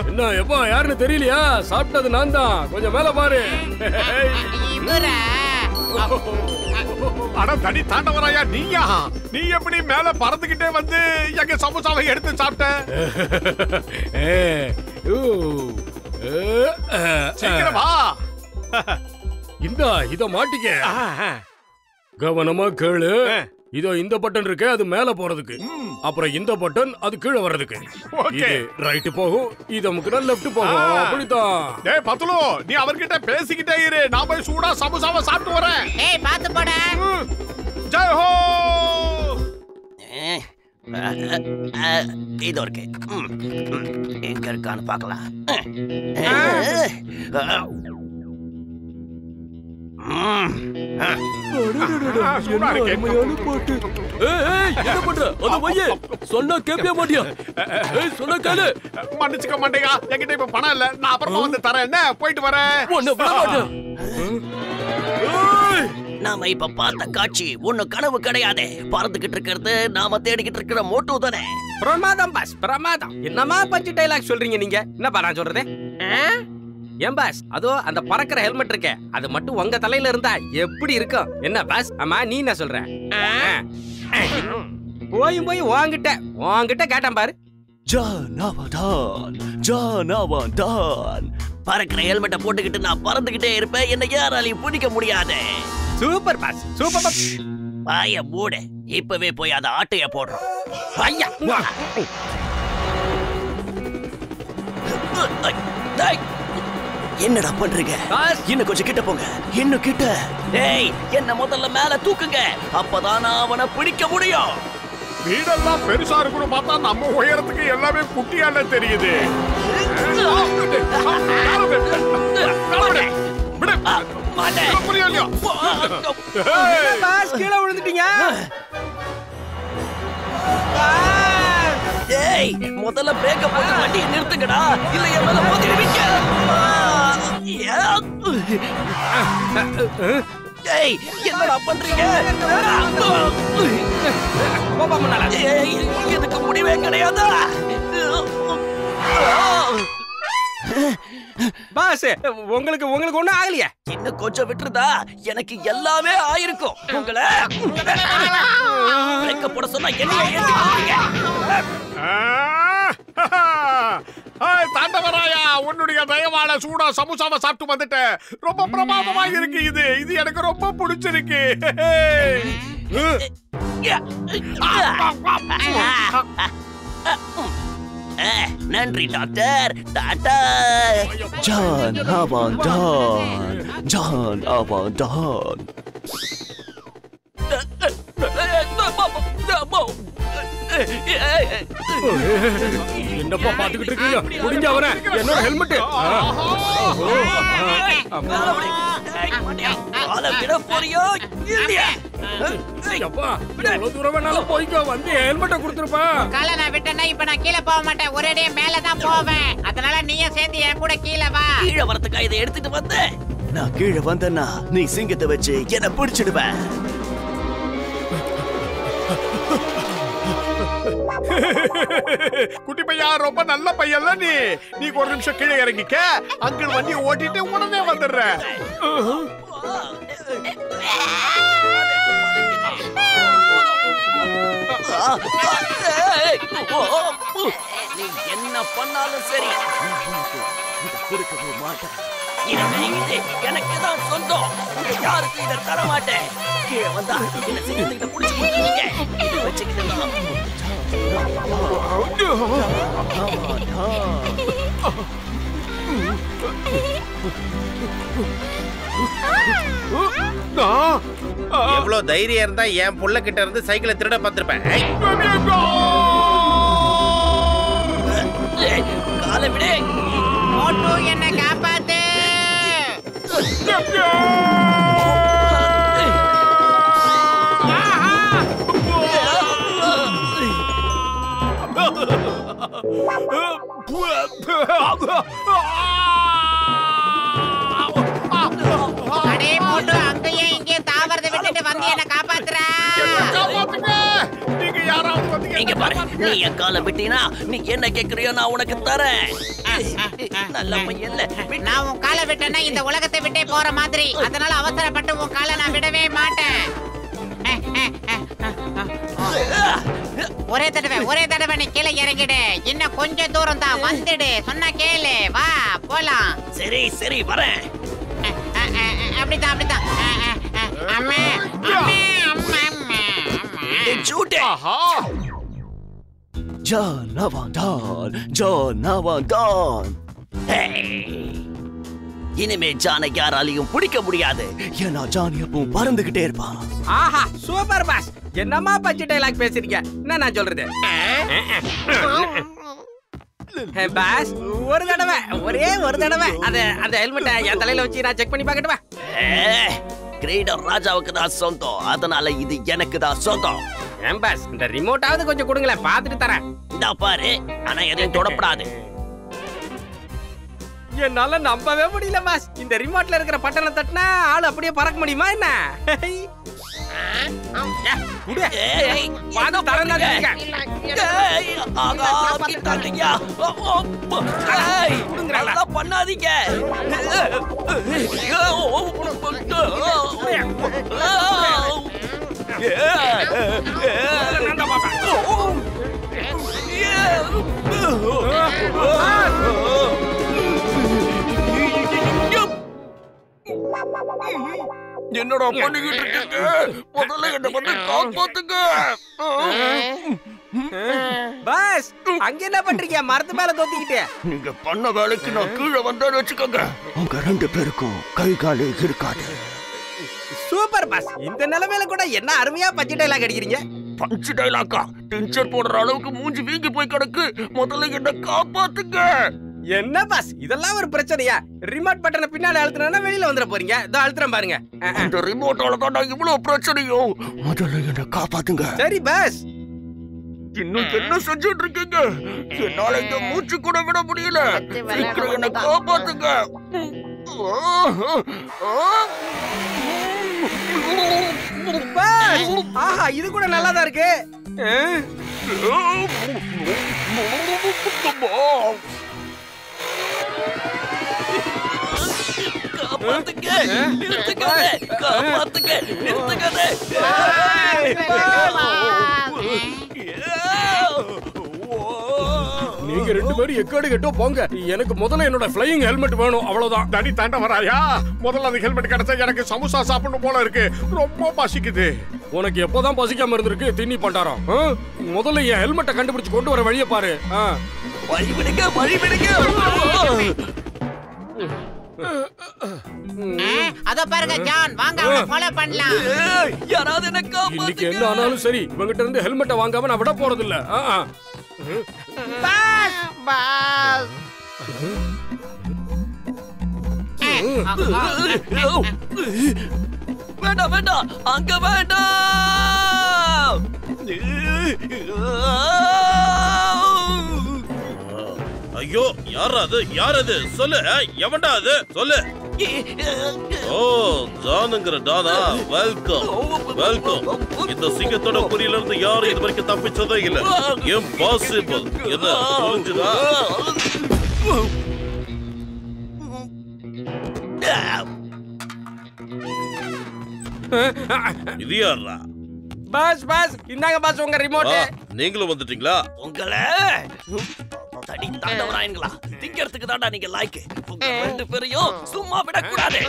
என்ன எப்பா யாருன்னு தெரியலையா? சாப்பிட்டது நான் தான். கொஞ்சம் மேல பாரு. அட தடி தாண்டவராயா நீயா? நீ எப்படி மேல பறந்துகிட்டே வந்து எங்க சமோசாவை எடுத்து சாப்பிட்ட? சீக்கிரம் வா. இத மாட்டிக்க. கவனமா கேளு. இதோ இந்த பட்டன் இருக்கு, அது மேல போறதுக்கு. அப்புறம் இந்த பட்டன் அது கீழே வர்றதுக்கு. இது ரைட் போகும், இது நமக்கு லெஃப்ட் போகும். அப்படிதான். டேய் பத்துலு, நீ அவர்கிட்ட பேசிக்கிட்டே இரு. நான் போய் சூடா சமோசாவை சாப்பிட்டு வரேன். ஏய் பாத்து போட. ஜெய் ஹோ. இது இருக்கு. எங்க இருக்கான்னு பார்க்கலாம். என்ன பண்ற? அது வையே. சொன்னா கேட்கவே மாட்டியா? சொன்னா கேளு. மன்னிச்சுக்க மாட்டேங்க. என்கிட்ட இப்ப பணம் இல்ல. நான் அப்புறமா வந்து தரேன். என்ன போயிட்டு வரேன். ஒண்ணு விட மாட்டேன். நாம இப்ப பார்த்த காட்சி ஒண்ணு கனவு கிடையாது. பறந்துகிட்டு இருக்கிறது நாம தேடிக்கிட்டு இருக்கிற மோட்டோ தானே. பிரமாதம் பாஸ், பிரமாதம். என்னமா பஞ்சு டைலாக் சொல்றீங்க நீங்க? என்ன பாரா சொல்றது? ஏன் பாஸ், அதோ அந்த பறக்கிற ஹெல்மெட் இருக்கே, அது மட்டும் உங்க தலையில இருந்தா எப்படி இருக்கும்? என்ன பாஸ்? ஆமா, நீ என்ன சொல்ற? போய் வாங்கிட்ட கேட்டான் பாரு. பறக்கிற ஹெல்மெட்டை போட்டுக்கிட்டு நான் பறந்துகிட்டே இருப்பேன். என்ன யாராலையும் பிடிக்க முடியாது. Super pass, super pass. பாய மூடு. இப்பவே போய் அத ஆட்டைய போடுறோம். ஐயா, என்னடா பண்றீங்க? இன்னும் கொஞ்சம் கிட்ட போங்க. இன்னும் கிட்ட. ஏய், என்ன முதல்ல மேல தூக்குங்க. அப்பதான் நான் அவனை பிடிக்க முடியும். வீடெல்லாம் பெருசா இருக்குன்னு பார்த்தா நம்ம உயரத்துக்கு எல்லாமே குட்டியால தெரியுது. கீழே விழுந்துட்டீங்க. ஏய், முதல்ல பிரேக்க போட்டு வண்டியை நிறுத்துங்கடா. இல்ல என் மேல மோதிடுவீங்க. ஏய், என்னடா பண்றீங்க? ஏய், இதுக்கு முடிவே கிடையாதா? பாஸ், உங்களுக்கு ஒண்ணும் ஆகலையா? இன்னும் கொஞ்சம் விட்டுருதா எனக்கு எல்லாமே ஆயிருக்கும். உங்களை பிரேக்க போட சொன்னா தாண்டவராயா, உன்னுடைய தயவால சூடா சமோசாவை சாப்பிட்டு வந்துட்டேன். ரொம்ப பிரமாதமா இருக்கு. இது எனக்கு ரொம்ப பிடிச்சிருக்கு. நன்றி டாக்டர். டாடா. ஜான் அவன்தான், ஜான் அவன்தான். என்னப்பா பாத்துக்கிட்டு இருக்கீங்க? முடிஞ்ச அவன என்னோட ஹெல்மெட். எவ்வளவு தூரம் வேணாலும் போய்க்கோ. வந்து ஹெல்மெட்டை கொடுத்துருப்பா. காலை நான் விட்டேன்னா இப்ப நான் கீழே போக மாட்டேன். ஒரேடியே மேலதான் போவேன். அதனால நீயும் சேர்ந்து என் கூட கீழே வா. கீழே வரதுக்கா இதை எடுத்துட்டு வந்தேன். நான் கீழே வந்தேன்னா நீ சிங்கத்தை வச்சு என்ன பிடிச்சிடுவேன். குட்டி பையா, ரொம்ப நல்ல பையன்ல நீ ஒரு நிமிஷம் கீழே இறங்கிக்க. அங்கிள் வண்டியை ஓட்டிட்டு உடனே வந்துடுற. நீ என்ன பண்ணாலும் சரி, எனக்கு தான் சொந்தம். யாருக்கு இதை தர மாட்டேன். கீழே வந்தா என்ன சிங்கத்துக்கிட்ட புடிச்சு கொடுத்துருங்க. இது வச்சுக்கிட்டு எவ்வளவு தைரியம் இருந்தா என் புள்ள கிட்ட இருந்து சைக்கிளை திருட பார்த்திருப்பேன். காலை விடு. மோட்டு என்ன காப்பாத்து. அடே மோட்டு, அங்கேயே இங்கே தாவறதை விட்டுட்டு வந்து என்ன காப்பாத்துற. நீங்க யாராவது வந்தீங்க? இங்க பாரு, நீ என் காலை விட்டீனா நீ என்ன கேக்குறியோ நான் உனக்கு தரேன். நல்ல பையன்ல. நான் உன் காலை விட்டேன்னா இந்த உலகத்தை விட்டே போற மாதிரி. அதனால அவசரப்பட்டு உன் காலை நான் விடவே மாட்டேன். ஒரே தடவை நீ கீழே இறங்கிடு. இன்னும் கொஞ்சம் தூரம் தான், வந்துடு. சொன்னா கேளு, வா போலாம். சரி சரி வரேன். அப்படிதான். அம்மா சூட்டே. ஜான் அவன்தான், ஜான் அவன்தான். இனிமே ஜானை யாராலையும் பிடிக்க முடியாது. ஏன்னா ஜான் எப்பவும் பறந்துகிட்டே இருப்பான். ஆஹா, சூப்பர் பாஸ். என்னமா பஞ்சு டைலாக் பேசுறீங்க? என்ன நான் சொல்றது? பாஸ், ஒரே ஒரு தடவை அந்த ஹெல்மெட்டை என் தலையில வச்சு நான் செக் பண்ணி பார்க்கட்டுமா? கிரேடர் ராஜாவுக்கு தான் சொந்தம். அதனால இது எனக்கு தான் சொந்தம். ஏன் பாஸ் இந்த ரிமோட்டாவது கொஞ்சம் கொடுங்களேன், பார்த்துட்டு தரேன். இந்த பாரு, ஆனா எதையும் தொடப்படாது. என்னால நம்பவே முடியல பாஸ். இந்த ரிமோட்ல இருக்கிற பட்டனை தட்டினா ஆளு அப்படியே பறக்க முடியுமா என்ன? பண்ணாதீங்க. என்னடா பண்ணிக்கிட்டு இருக்கீங்க? முதல்ல என்ன வந்து காப்பாத்துங்க. பாஸ் அங்க என்ன பண்றீங்க? மரத்து மேல தோத்திக்கிட்டு. நீங்க பண்ண வேலைக்கு நான் கீழே வந்தேன்னு வச்சுக்கோங்க, உங்க 2 பேருக்கும் கை காலு இருக்காது. சூப்பர் பாஸ், இந்த நிலைமையில கூட என்ன அருமையா பஞ்சு டைலாக் அடிக்கிறீங்க. பஞ்சு டைலாக்கா? டென்ஷன் போடுற அளவுக்கு மூஞ்சி வீங்கி போய் கிடக்கு. முதல்ல என்ன காப்பாத்துங்க. என்ன பாஸ் இதெல்லாம் ஒரு பிரச்சனையா? ரிமோட் பட்டனை பின்னால அழுத்தினா வெளியில வந்துட போறீங்க. இதோ அழுத்துறேன் பாருங்க. இந்த ரிமோட்டால தான் நான் இவ்வளவு பிரச்சனையும். முதல்ல என்ன காப்பாத்துங்க. சரி பாஸ். இன்னும் என்ன செஞ்சுட்டு இருக்கீங்க? என்னால இங்க மூச்சு கூட விட முடியல. சீக்கிரம் என்ன காப்பாத்துங்க. பாஸ் ஆஹா, இது கூட நல்லா தான் இருக்கு. காப்பாத்துங்க, நிறுத்துக்காதே, காப்பாத்துங்க, நிறுத்துக்காதே. நீங்க 2 பேரும் எக்காடு கெட்டோ போங்க. எனக்கு முதல்ல என்னோட ஃப்ளையிங் ஹெல்மெட் வேணும், அவ்வளவுதான். தடி தாண்ட வராயா? முதல்ல அந்த ஹெல்மெட் கிடைச்சா எனக்கு சமோசா சாப்பிடணும் போல இருக்கு. ரொம்ப பசிக்குது. உனக்கு எப்போதான் பசிக்காம இருந்திருக்கு தின்னி பண்டாரம்? முதல்ல என் ஹெல்மெட்டை கண்டுபிடிச்சு கொண்டு வர வழியை பாரு. வழி விடுங்க, வழி விடுங்க. அத பாருங்க ஜான், வாங்க அவனை ஃபாலோ பண்ணலாம். யாராவது என்ன காப்பாத்துங்க. இன்னைக்கு என்ன ஆனாலும் சரி, இவங்கிட்ட இருந்து ஹெல்மெட்டை வாங்காம நான் விட போறது இல்ல. பாஸ் பாஸ் வேண்டாம் வேண்டாம், அங்க வேண்டாம். ஐயோ, யாரா அது? யார் அது? சொல்லு, எவன்டா அது? சொல்லு. ஓ, ஜானுங்கிற டானா, வெல்கம் வெல்கம். இந்த சிங்கத்தோட குறியில இருந்து யாரும் இது வரைக்கும் தப்பிச்சதே இல்ல. இம்பாசிபிள். என்ன புரிஞ்சுதா? இது யாரா? பாஸ் பாஸ் இந்தாங்க பாஸ் உங்க ரிமோட். நீங்களும் வந்துட்டீங்களா? உங்களே தடி தாண்டவராயங்களா, திங்கிறதுக்கு தாண்டா நீங்க லாய்க்கு. உங்க 2 பேரையும் சும்மா விடக்கூடாது.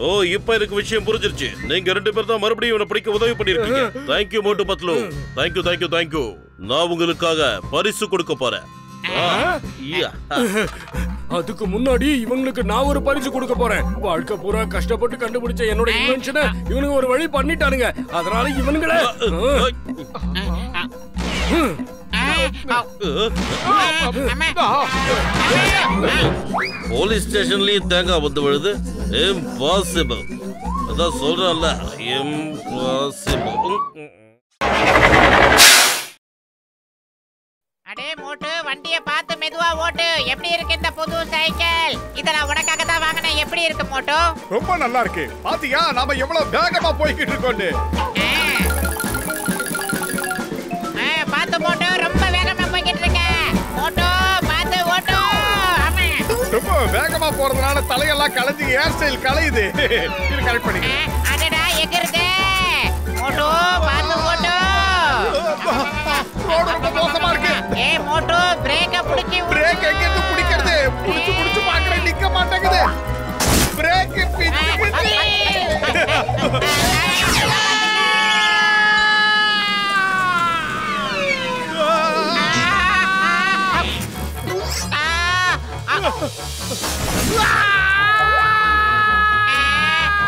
ஓ, இப்ப எனக்கு விஷயம் புரிஞ்சிருச்சு. நீங்க 2 பேர் தான் மறுபடியும் இவனை பிடிக்க உதவி பண்ணிருக்கீங்க. தேங்க்யூ மோட்டு பத்லு. Thank you thank you thank you. நான் உங்களுக்காக பரிசு கொடுக்க போறேன். அதுக்கு முன்னாடி இவங்களுக்கு நான் ஒரு பரிசு கொடுக்க போறேன். வாழ்க்கை பூரா கஷ்டப்பட்டு கண்டுபிடிச்ச என்னோட இன்வென்ஷனை இவனுக்கு ஒரு வழி பண்ணிட்டானுங்க. அதனால இவனுங்களே போலீஸ் ஸ்டேஷன்லயும் தேங்காய் வந்து விழுது. இம்பாசிபிள். அதான் சொல்றேன்ல, இம்பாசிபிள். அடே மோட்டு, வண்டியை பார்த்து மெதுவா ஓட்டு. எப்படி இருக்கு இந்த புது சைக்கிள்? இத நான் உனக்காக தான் வாங்கினேன். எப்படி இருக்கு மோட்டு? ரொம்ப நல்லா இருக்கு. பாத்தியா நாம எவ்வளவு வேகமா போய்கிட்டு இருக்கோம்னு? பார்த்து மோட்டு, ரொம்ப வேகமா போய்கிட்டு இருக்க. மோட்டு பார்த்து ஓட்டு. ரொம்ப வேகமா போறதுனால தலையெல்லாம் கலைஞ்சு ஹேர் ஸ்டைல் கலையுது. இது கரெக்ட் பண்ணிக்க. அடடா எகிறுதே. மோட்டு பார்த்து ஓட்டு. ரோடு ரொம்ப மோசமா இருக்கு. ஏய் மோட்டு, பிரேக்க புடிச்சு. பிரேக் எங்க இருந்து புடிக்கிறது? புடிச்சு பாக்குறேன், நிக்க மாட்டேங்குது. பிரேக் பிச்சு பிச்சு.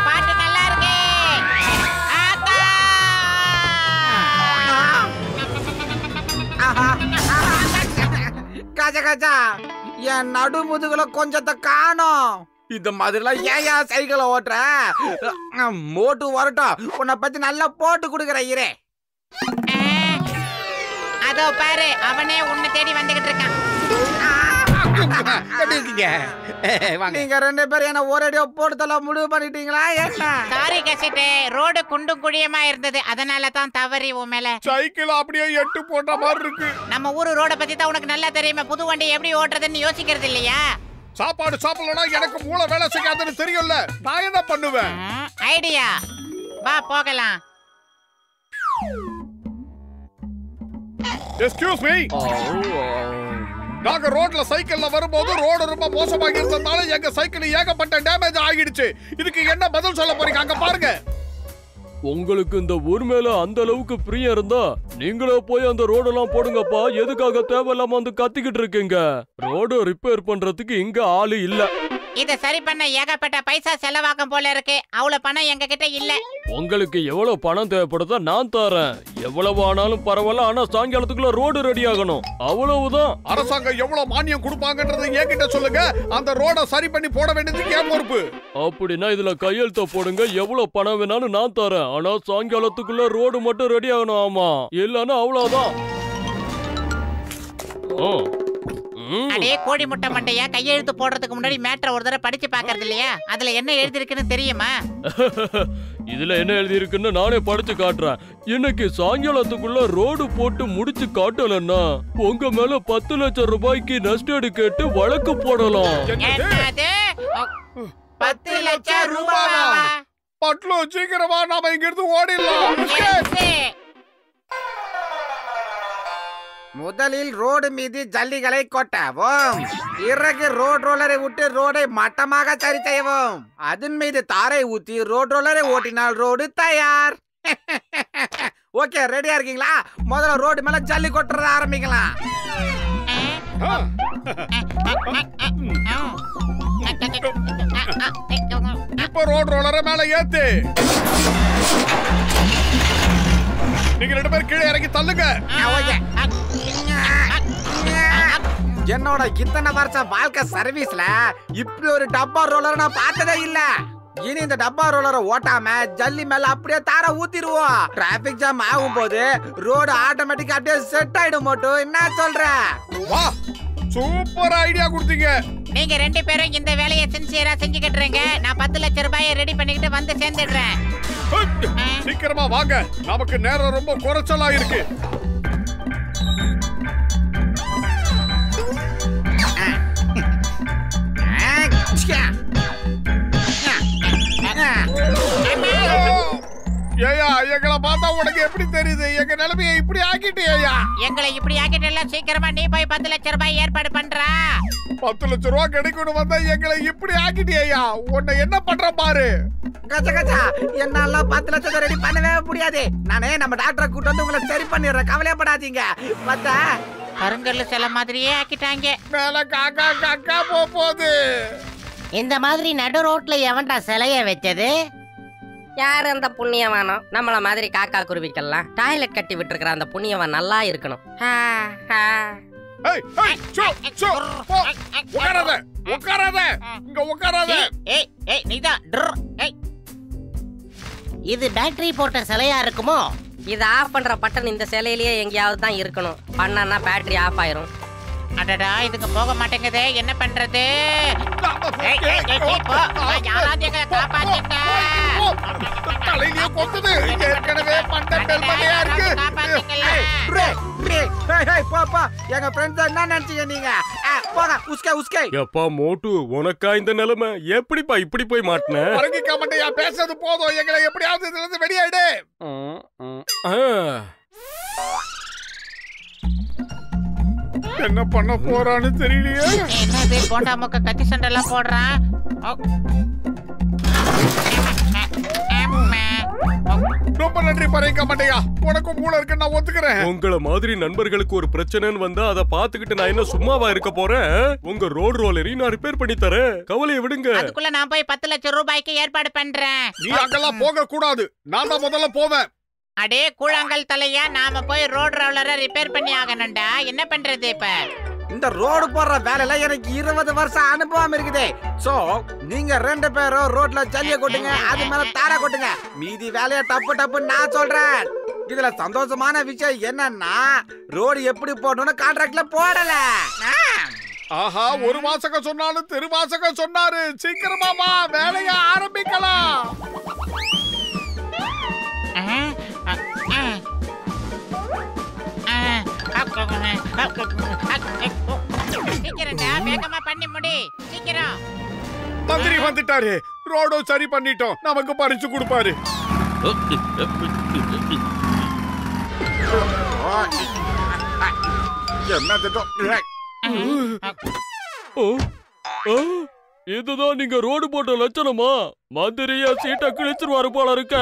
பாட்டு நல்லா இருக்கு. ஆத்தா. கச்சா என் நடு முதுகுல கொஞ்சத்தை காணோம். இந்த மாதிரிலாம் ஏன் சைக்கிளை ஓட்டுற? மோட்டு வரட்டும், உன்னை பத்தி நல்லா போட்டு கொடுக்குற இரே. அதோ பாரு, அவனே உன்னை தேடி வந்துகிட்டு இருக்கான். நீங்க 2 பேரும் என்ன ஒரேடியோ போடுதல முடிவு பண்ணிட்டீங்களா என்ன? சாரி கசிட்டு, ரோடு குண்டும் குழியமா இருந்தது, அதனால தான் தவறி உன் மேல. சைக்கிள் அப்படியே எட்டு போட்ட மாதிரி இருக்கு. நம்ம ஊரு ரோட பத்தி தான் உனக்கு நல்லா தெரியுமே, புது வண்டி எப்படி ஓட்டுறதுன்னு யோசிக்கிறது இல்லையா? சாப்பாடு சாப்பிடலனா எனக்கு மூளை வேலை செய்யாதுன்னு தெரியும்ல, நான் என்ன பண்ணுவேன்? ஐடியா, வா போகலாம். Excuse me. நாங்க ரோட்ல சைக்கிள்ல வரும்போது ரோடு ரொம்ப மோசமாக இருந்ததால எங்க சைக்கிள் ஏகப்பட்ட டேமேஜ் ஆகிடுச்சு. இதுக்கு என்ன பதில் சொல்ல போறீங்க? அங்க பாருங்க. உங்களுக்கு இந்த ஊர் மேல அந்த அளவுக்கு பிரியம் இருந்தா நீங்களே போய் அந்த ரோடெல்லாம் போடுங்கப்பா. எதுக்காக தேவையில்லாம வந்து கத்திக்கிட்டு இருக்கீங்க? ரோடு ரிப்பேர் பண்றதுக்கு இங்க ஆளு இல்ல. இத சரி பண்ண ஏகப்பட்ட பைசா செலவாகும் போல இருக்கு. அவ்வளவு பணம் எங்க கிட்ட இல்ல. உங்களுக்கு எவ்வளவு பணம் தேவைப்படுதோ நான் தரேன். எவ்வளவு ஆனாலும் பரவாயில்ல, ஆனா சாயங்காலத்துக்குள்ள ரோடு ரெடி ஆகணும், அவ்வளவுதான். அரசாங்கம் எவ்வளவு மானியம் கொடுப்பாங்கன்றது என்கிட்ட சொல்லுங்க. அந்த ரோட சரி பண்ணி போட வேண்டியது என் பொறுப்பு. அப்படின்னா இதுல கையெழுத்த போடுங்க. எவ்வளவு பணம் வேணாலும் நான் தரேன், ஆனா சாயங்காலத்துக்குள்ள ரோடு மட்டும் ரெடி ஆகணும். ஆமா, இல்லன்னா அவ்வளவுதான். அடே கோடி முட்டை மண்டையா, கையெழுத்து போடுறதுக்கு முன்னாடி மேட்டரை ஒரு தடவை படிச்சு பாக்குறது இல்லையா? அதுல என்ன எழுதி இருக்குன்னு தெரியுமா? இதுல என்ன எழுதி இருக்குன்னு நானே படிச்சு காட்டுறேன். இன்னைக்கு சாயங்காலத்துக்குள்ள ரோடு போட்டு முடிச்சு காட்டலன்னா உங்க மேல 10 லட்சம் ரூபாய்க்கு நஷ்டஈடு கேட்டு வழக்கு போடலாம். 10 லட்சம் ரூபாவா? பட்லோ, சீக்கிரமா நாம இங்க இருந்து ஓடிடலாம். முதலில் ரோடு மீது ஜல்லிகளை கொட்டவும், பிறகு ரோட் ரோலரை விட்டு ரோடை மட்டமாக சரி செய்யவும், அதன் மீது தாரை ஊத்தி ரோட் ரோலரை ஓட்டினால் ரோடு தயார். ஓகே, ரெடியா இருக்கீங்களா? முதல்ல ரோடு மேல ஜல்லி கொட்டுறத ஆரம்பிக்கலாம். இப்ப ரோட் ரோலரை மேல ஏத்து. நீங்க 2 பேரும் கீழே இறங்கி தள்ளுங்க. என்னோட இத்தனை வருஷம் வாழ்க்கை சர்வீஸ்ல இப்படி ஒரு டப்பா ரோலர் நான் பார்த்ததே இல்ல. இனி இந்த டப்பா ரோலரை ஓட்டாம ஜல்லி மேல அப்படியே தார ஊத்திடுவோம். டிராபிக் ஜாம் ஆகும் போது ரோடு ஆட்டோமேட்டிக்கா அப்படியே செட் ஆயிடும். மட்டும் என்ன சொல்ற? வா, சூப்பர் ஐடியா கொடுத்தீங்க. நீங்க 2 பேரும் இந்த வேலையை சின்சியரா செஞ்சுக்கிட்டு இருங்க. நான் 10 லட்சம் ரூபாயை ரெடி பண்ணிக்கிட்டு வந்து சேர்ந்துடுறேன். சீக்கிரமா வாங்க, நமக்கு நேரம் ரொம்ப குறைச்சலா இருக்கு. ஏயா, எங்களை பார்த்தா உனக்கு எப்படி தெரியுது? எங்க நிலைமையை இப்படி ஆக்கிட்டியா? எங்களை இப்படி ஆக்கிட்டல, சீக்கிரமா நீ போய் 10 லட்சம் ரூபாய் ஏற்பாடு பண்றா. 10 லட்சம் ரூபாய் கிடைக்கணும் வந்தா எங்களை இப்படி ஆக்கிட்டியா? உன்னை என்ன பண்ற பாரு. கச்சா கச்சா, என்னால 10 லட்சத்தை ரெடி பண்ணவே முடியாது. நானே நம்ம டாக்டரை கூட்டு வந்து உங்களை சரி பண்ணிடுறேன், கவலைப்படாதீங்க. பார்த்தா கருங்கல்ல சில மாதிரியே ஆக்கிட்டாங்க. மேல காக்கா காக்கா போகுது. இந்த மாதிரி நடு ரோட்ல எவன்டா சிலைய வச்சது? யார் அந்த புண்ணியவானோ? நம்மள மாதிரி காக்கா குருவிக்கெல்லாம் டாய்லெட் கட்டி விட்டுருக்கிற அந்த புண்ணியவன் நல்லா இருக்கணும். இது பேட்டரி போட்ட சிலையா இருக்குமோ? இது ஆஃப் பண்ற பட்டன் இந்த சிலையிலேயே எங்கேயாவது தான் இருக்கணும். பண்ணா பேட்டரி ஆஃப் ஆயிரும். அடடா, இதுக்கு போக மாட்டேங்குதே, என்ன பண்றது? யாராவது எங்களை காப்பாத்துங்க. தலையிலே கொத்துது. ஏற்கனவே பண்டல் மண்டையா இருக்கு. எங்க ஃப்ரெண்ட்ஸ் என்ன நினைச்சீங்க நீங்க? போங்க, உஸ்கே உஸ்கே. எப்பா மோட்டு, உனக்கா இந்த நிலைமை? எப்படிப்பா இப்படி போய் மாட்டின? பரங்கிக்க மாட்டேயா, பேசுறது போதும். எங்களை எப்படியாவது இதுல இருந்து வெளியாயிடு. என்ன பண்ண போறான்னு தெரியலையே. என்னது போண்டா முக்க கத்தி சண்டெல்லாம் போடுறான்? ரொம்ப நன்றி பரங்கிக்க மாட்டேயா, உனக்கும் மூளை இருக்கு, நான் ஒத்துக்கிறேன். உங்கள மாதிரி நண்பர்களுக்கு ஒரு பிரச்சனைன்னு வந்தா அதை பாத்துக்கிட்டு நான் என்ன சும்மாவா இருக்க போறேன்? உங்க ரோட் ரோலரை நான் ரிப்பேர் பண்ணி தரேன், கவலையை விடுங்க. அதுக்குள்ள நான் போய் 10 லட்சம் ரூபாய்க்கு ஏற்பாடு பண்றேன். நீ அங்கெல்லாம் போக கூடாது, நான் தான் முதல்ல போவேன். அடே கூழாங்கல் தலையா, நாம போய் ரோட் ரோலரை ரிப்பேர் பண்ணி ஆகணும்டா. என்ன பண்றது இப்ப? இந்த ரோடு போடுற வேலையில எனக்கு 20 வருஷம் அனுபவம் இருக்குது. சோ நீங்க 2 பேரும் ரோட்ல ஜல்லிய கொட்டுங்க, அது மேல தார கொட்டுங்க. மீதி வேலைய டப்பு நான் சொல்றேன். இதுல சந்தோஷமான விஷயம் என்னன்னா ரோடு எப்படி போடணும்னு கான்ட்ராக்ட்ல போடல. ஆஹா, ஒரு வாசக சொன்னாலும் திருவாசக சொன்னாரு. சீக்கிரமாமா வேலைய ஆரம்பிக்கலாம். வேகமா பண்ணி முடி சீக்கிரம். மந்திரி வந்துட்டாரு. ரோடோ சரி பண்ணிட்டோம். நமக்கு பரிசு கொடுப்பாரு. இதுதான் நீங்க ரோடு போட்ட லட்சணமா? மந்திரியா சீட்டை கிழிச்சிருவாரு போல இருக்க.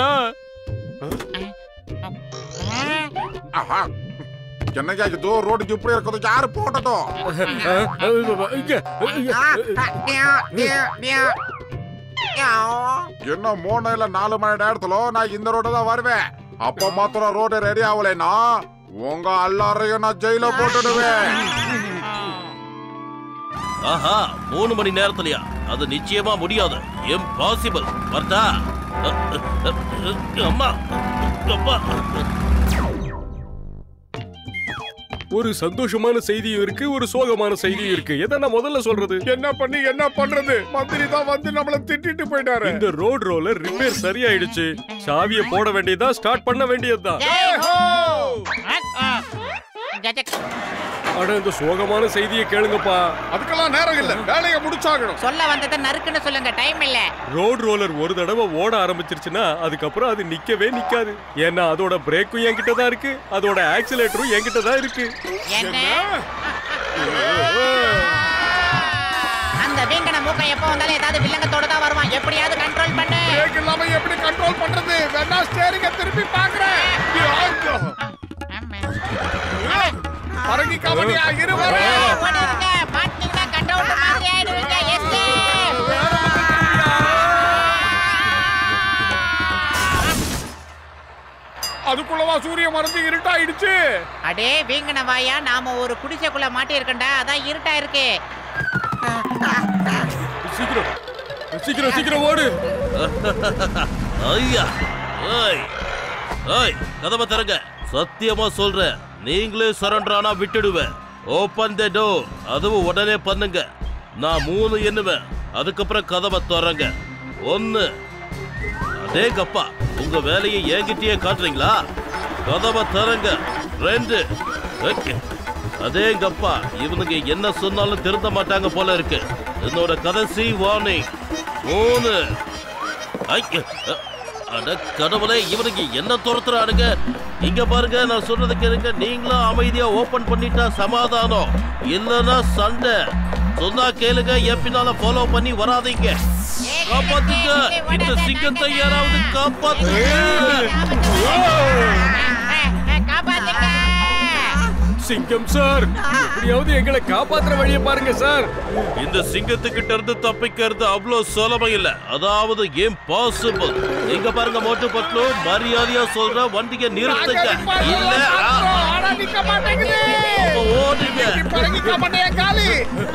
என்னையா இது ரோடுக்கு இப்படி இருக்குது? யாரு போட்டதும்? என்ன 3 இல்ல 4 மணி நேரத்துல நான் இந்த ரோடு தான் வருவேன். அப்ப மாத்திரம் ரோடு ரெடி ஆகலைன்னா உங்க எல்லாரையும் நான் ஜெயில போட்டுடுவேன். ஆஹா, 3 மணி நேரத்துலயா? அது நிச்சயமா முடியாது. இம்பாசிபிள். வர்தா அம்மா அப்பா. ஒரு சந்தோஷமான செய்தியும் இருக்கு, ஒரு சோகமான செய்தியும் இருக்கு. எதை நான் முதல்ல சொல்றது? என்ன பண்றது? மந்திரி தான் வந்து நம்மள திட்டிட்டு போயிட்டாரு. இந்த ரோட் ரோலர் ரிப்பேர் சரியாயிடுச்சு. சாவியை போட வேண்டியதா, ஸ்டார்ட் பண்ண வேண்டியதுதான். அட இந்த சோகமான செய்தியை கேளுங்கப்பா. அதுக்கெல்லாம் நேரம் இல்ல, வேலையை முடிச்சாகணும். சொல்ல வந்ததை நறுக்குன்னு சொல்லுங்க, டைம் இல்ல. ரோட் ரோலர் ஒரு தடவை ஓட ஆரம்பிச்சிருச்சுன்னா அதுக்கப்புறம் அது நிக்கவே நிக்காது. ஏன்னா அதோட பிரேக்கும் என்கிட்ட தான் இருக்கு, அதோட ஆக்சிலேட்டரும் என்கிட்ட தான் இருக்கு. அந்த வீங்கன மூக்கை எப்ப வந்தாலும் ஏதாவது வில்லங்கத்தோட தான் வருவான். எப்படியாவது கண்ட்ரோல் பண்ணு. பிரேக் இல்லாம எப்படி கண்ட்ரோல் பண்றது? வேணா ஸ்டீரிங்க திருப்பி பாக்குறேன். பரங்கி கவனியா இருவரே ஓடுங்க. மாட்டினா கட் அவுட் மாதிரி ஆயிடுவீங்க. அதுக்குள்ளவா சூரிய மறைஞ்சு இருட்டாயிடுச்சு. அடே வீங்கன வாயா, நாம ஒரு குடிசைக்குள்ள மாட்டி இருக்கண்டா, அதான் இருட்டா இருக்கு. சீக்கிரம் ஓடு. ஐயா, ஏய் கதவை திறங்க. சத்தியமா சொல்றேன், நீங்களே சரண்டர் ஆனா விட்டுடுவேன். ஓபன் தி டோர். அதுவும் உடனே பண்ணுங்க. நான் 3 எண்ணுவேன். அதுக்கப்புறம் கதவை திறங்க. 1. அடேங்கப்பா, உங்க வேலையை என்கிட்டயே காட்டுறீங்களா? கதவை திறங்க. 2. அதேங்கப்பா, இவனுங்க என்ன சொன்னாலும் திருந்த மாட்டாங்க போல இருக்கு. என்னோட கடைசி வார்னிங். 3. அட கடவுளே, இவனுக்கு என்ன துரத்துறானுங்க? இங்க பாருங்க, நான் சொல்றது கேளுங்க. நீங்களும் அமைதியா ஓபன் பண்ணிட்டா சமாதானம், இல்லனா சண்டை. சொன்னா கேளுங்க, என் பின்னால ஃபாலோ பண்ணி வராதீங்க. காப்பாத்துங்க, இந்த சிங்கத்தை யாராவது காப்பாத்துங்க. சிங்கம் சார், எப்படியாவது எங்களை காப்பாத்துற வழியை பாருங்க சார். இந்த சிங்கத்துக்கிட்ட இருந்து தப்பிக்கிறது அவ்வளவு சுலபம் இல்ல, அதாவது இம்பாசிபிள். இங்க பாருங்க மோட்டு பட்லு, மரியாதையா சொல்ற, வண்டியை நிறுத்துங்க. இல்ல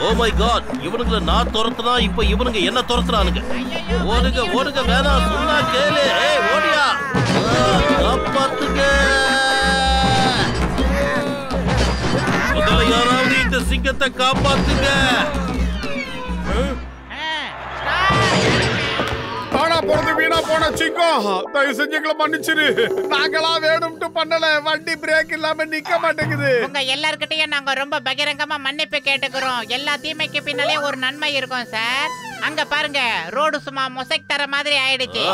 ஓ மை காட், இவனுங்களை நான் துரத்துனா இப்ப இவனுங்க என்ன துரத்துறானுங்க. ஓடுங்க வேணாம், சொன்னா கேளு. ஓடியா, காப்பாத்துங்க. யாராவது இந்த சிங்கத்தை காப்பாத்துங்க. தானா போறது வீணா போன சிங்கம், தயவு செஞ்சு எங்களை மன்னிச்சிரு. நாங்களா வேணும்ட்டு பண்ணல, வண்டி பிரேக் இல்லாம நிக்க மாட்டேங்குது. உங்க எல்லார்கிட்டயும் நாங்க ரொம்ப பகிரங்கமா மன்னிப்பு கேட்டுக்கிறோம். எல்லா தீமைக்கு பின்னாலே ஒரு நன்மை இருக்கும் சார். அங்க பாருங்க, ரோடு சும்மா மொசைக் தர மாதிரி ஆயிடுச்சு.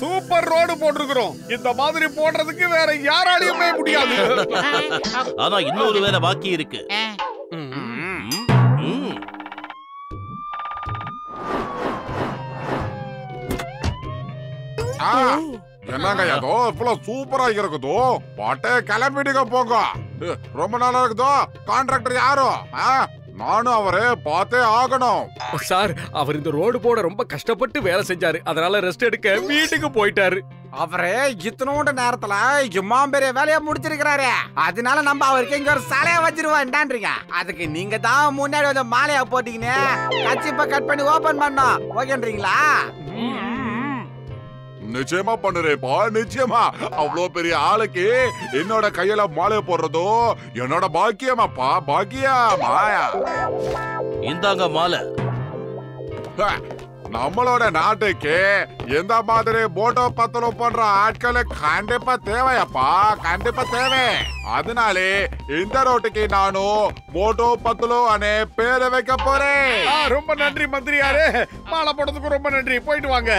சூப்பர் ரோடு போட்டிருக்கிறோம். இந்த மாதிரி போடுறதுக்கு வேற யாராலையுமே முடியாது. ஆனா இன்னொரு வேலை பாக்கி இருக்கு. என்னங்க ஏதோ இவ்வளவு சூப்பரா இருக்குதோ, பாட்டே கிளம்பிடுங்க போங்க. ரொம்ப நாளா இருக்குதோ. கான்ட்ராக்டர் யாரோ? நானும் அவரே பார்த்தே ஆகணும். சார், அவர் இந்த ரோடு போட ரொம்ப கஷ்டப்பட்டு வேலை செஞ்சாரு. அதனால ரெஸ்ட் எடுக்க வீட்டுக்கு போயிட்டாரு. அவரு இத்தனோட நேரத்துல இம்மா பெரிய வேலையை முடிச்சிருக்கிறாரு. அதனால நம்ம அவருக்கு இங்க ஒரு சாலையை வச்சிருவோம்ன்றீங்க. அதுக்கு நீங்க தான் முன்னாடி வந்து மாலையா போட்டீங்கன்னு கச்சிப்ப கட் பண்ணி ஓபன் பண்ணோம். ஓகேன்றீங்களா? நிச்சயமா பண்ணுறேப்பா, நிச்சயமா. அவ்வளோ பெரிய ஆளுக்கு என்னோட கையில மாலை போடுறதோ என்னோட பாக்கியமாப்பா, பாக்கியமாயா. இந்தாங்க மாலை. நம்மளோட நாட்டுக்கு எந்த மாதிரி போட்டோ பத்தலும் பண்ற ஆட்களை கண்டிப்பா தேவையாப்பா, கண்டிப்பா தேவை. அதனாலே இந்த ரோட்டுக்கு நானும் போட்டோ பத்தலோ அனே பேரை வைக்க போறேன். ரொம்ப நன்றி மந்திரியாரே, மாலை போடுறதுக்கு ரொம்ப நன்றி. போயிட்டு வாங்க.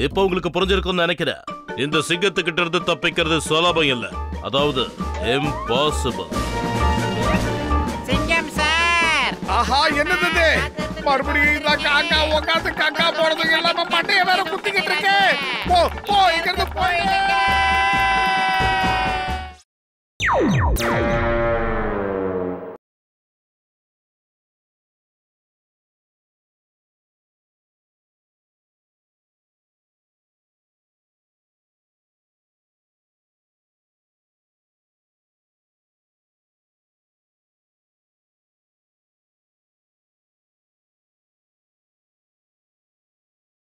இப்ப உங்களுக்கு புரிஞ்சிருக்கும்னு நினைக்கிறேன். இந்த சிங்கத்துக்கிட்ட இருந்து தப்பிக்கிறது சுலபம் இல்ல, அதாவது இம்பாசிபிள். சிங்கம் சார். ஆஹா, என்னது மறுபடியும் இந்த காக்கா உட்காந்து காக்கா போடுறதுக்கு இல்லாம மண்டைய வேற குத்திக்கிட்டு இருக்கு. போ போ, இங்கிருந்து போய்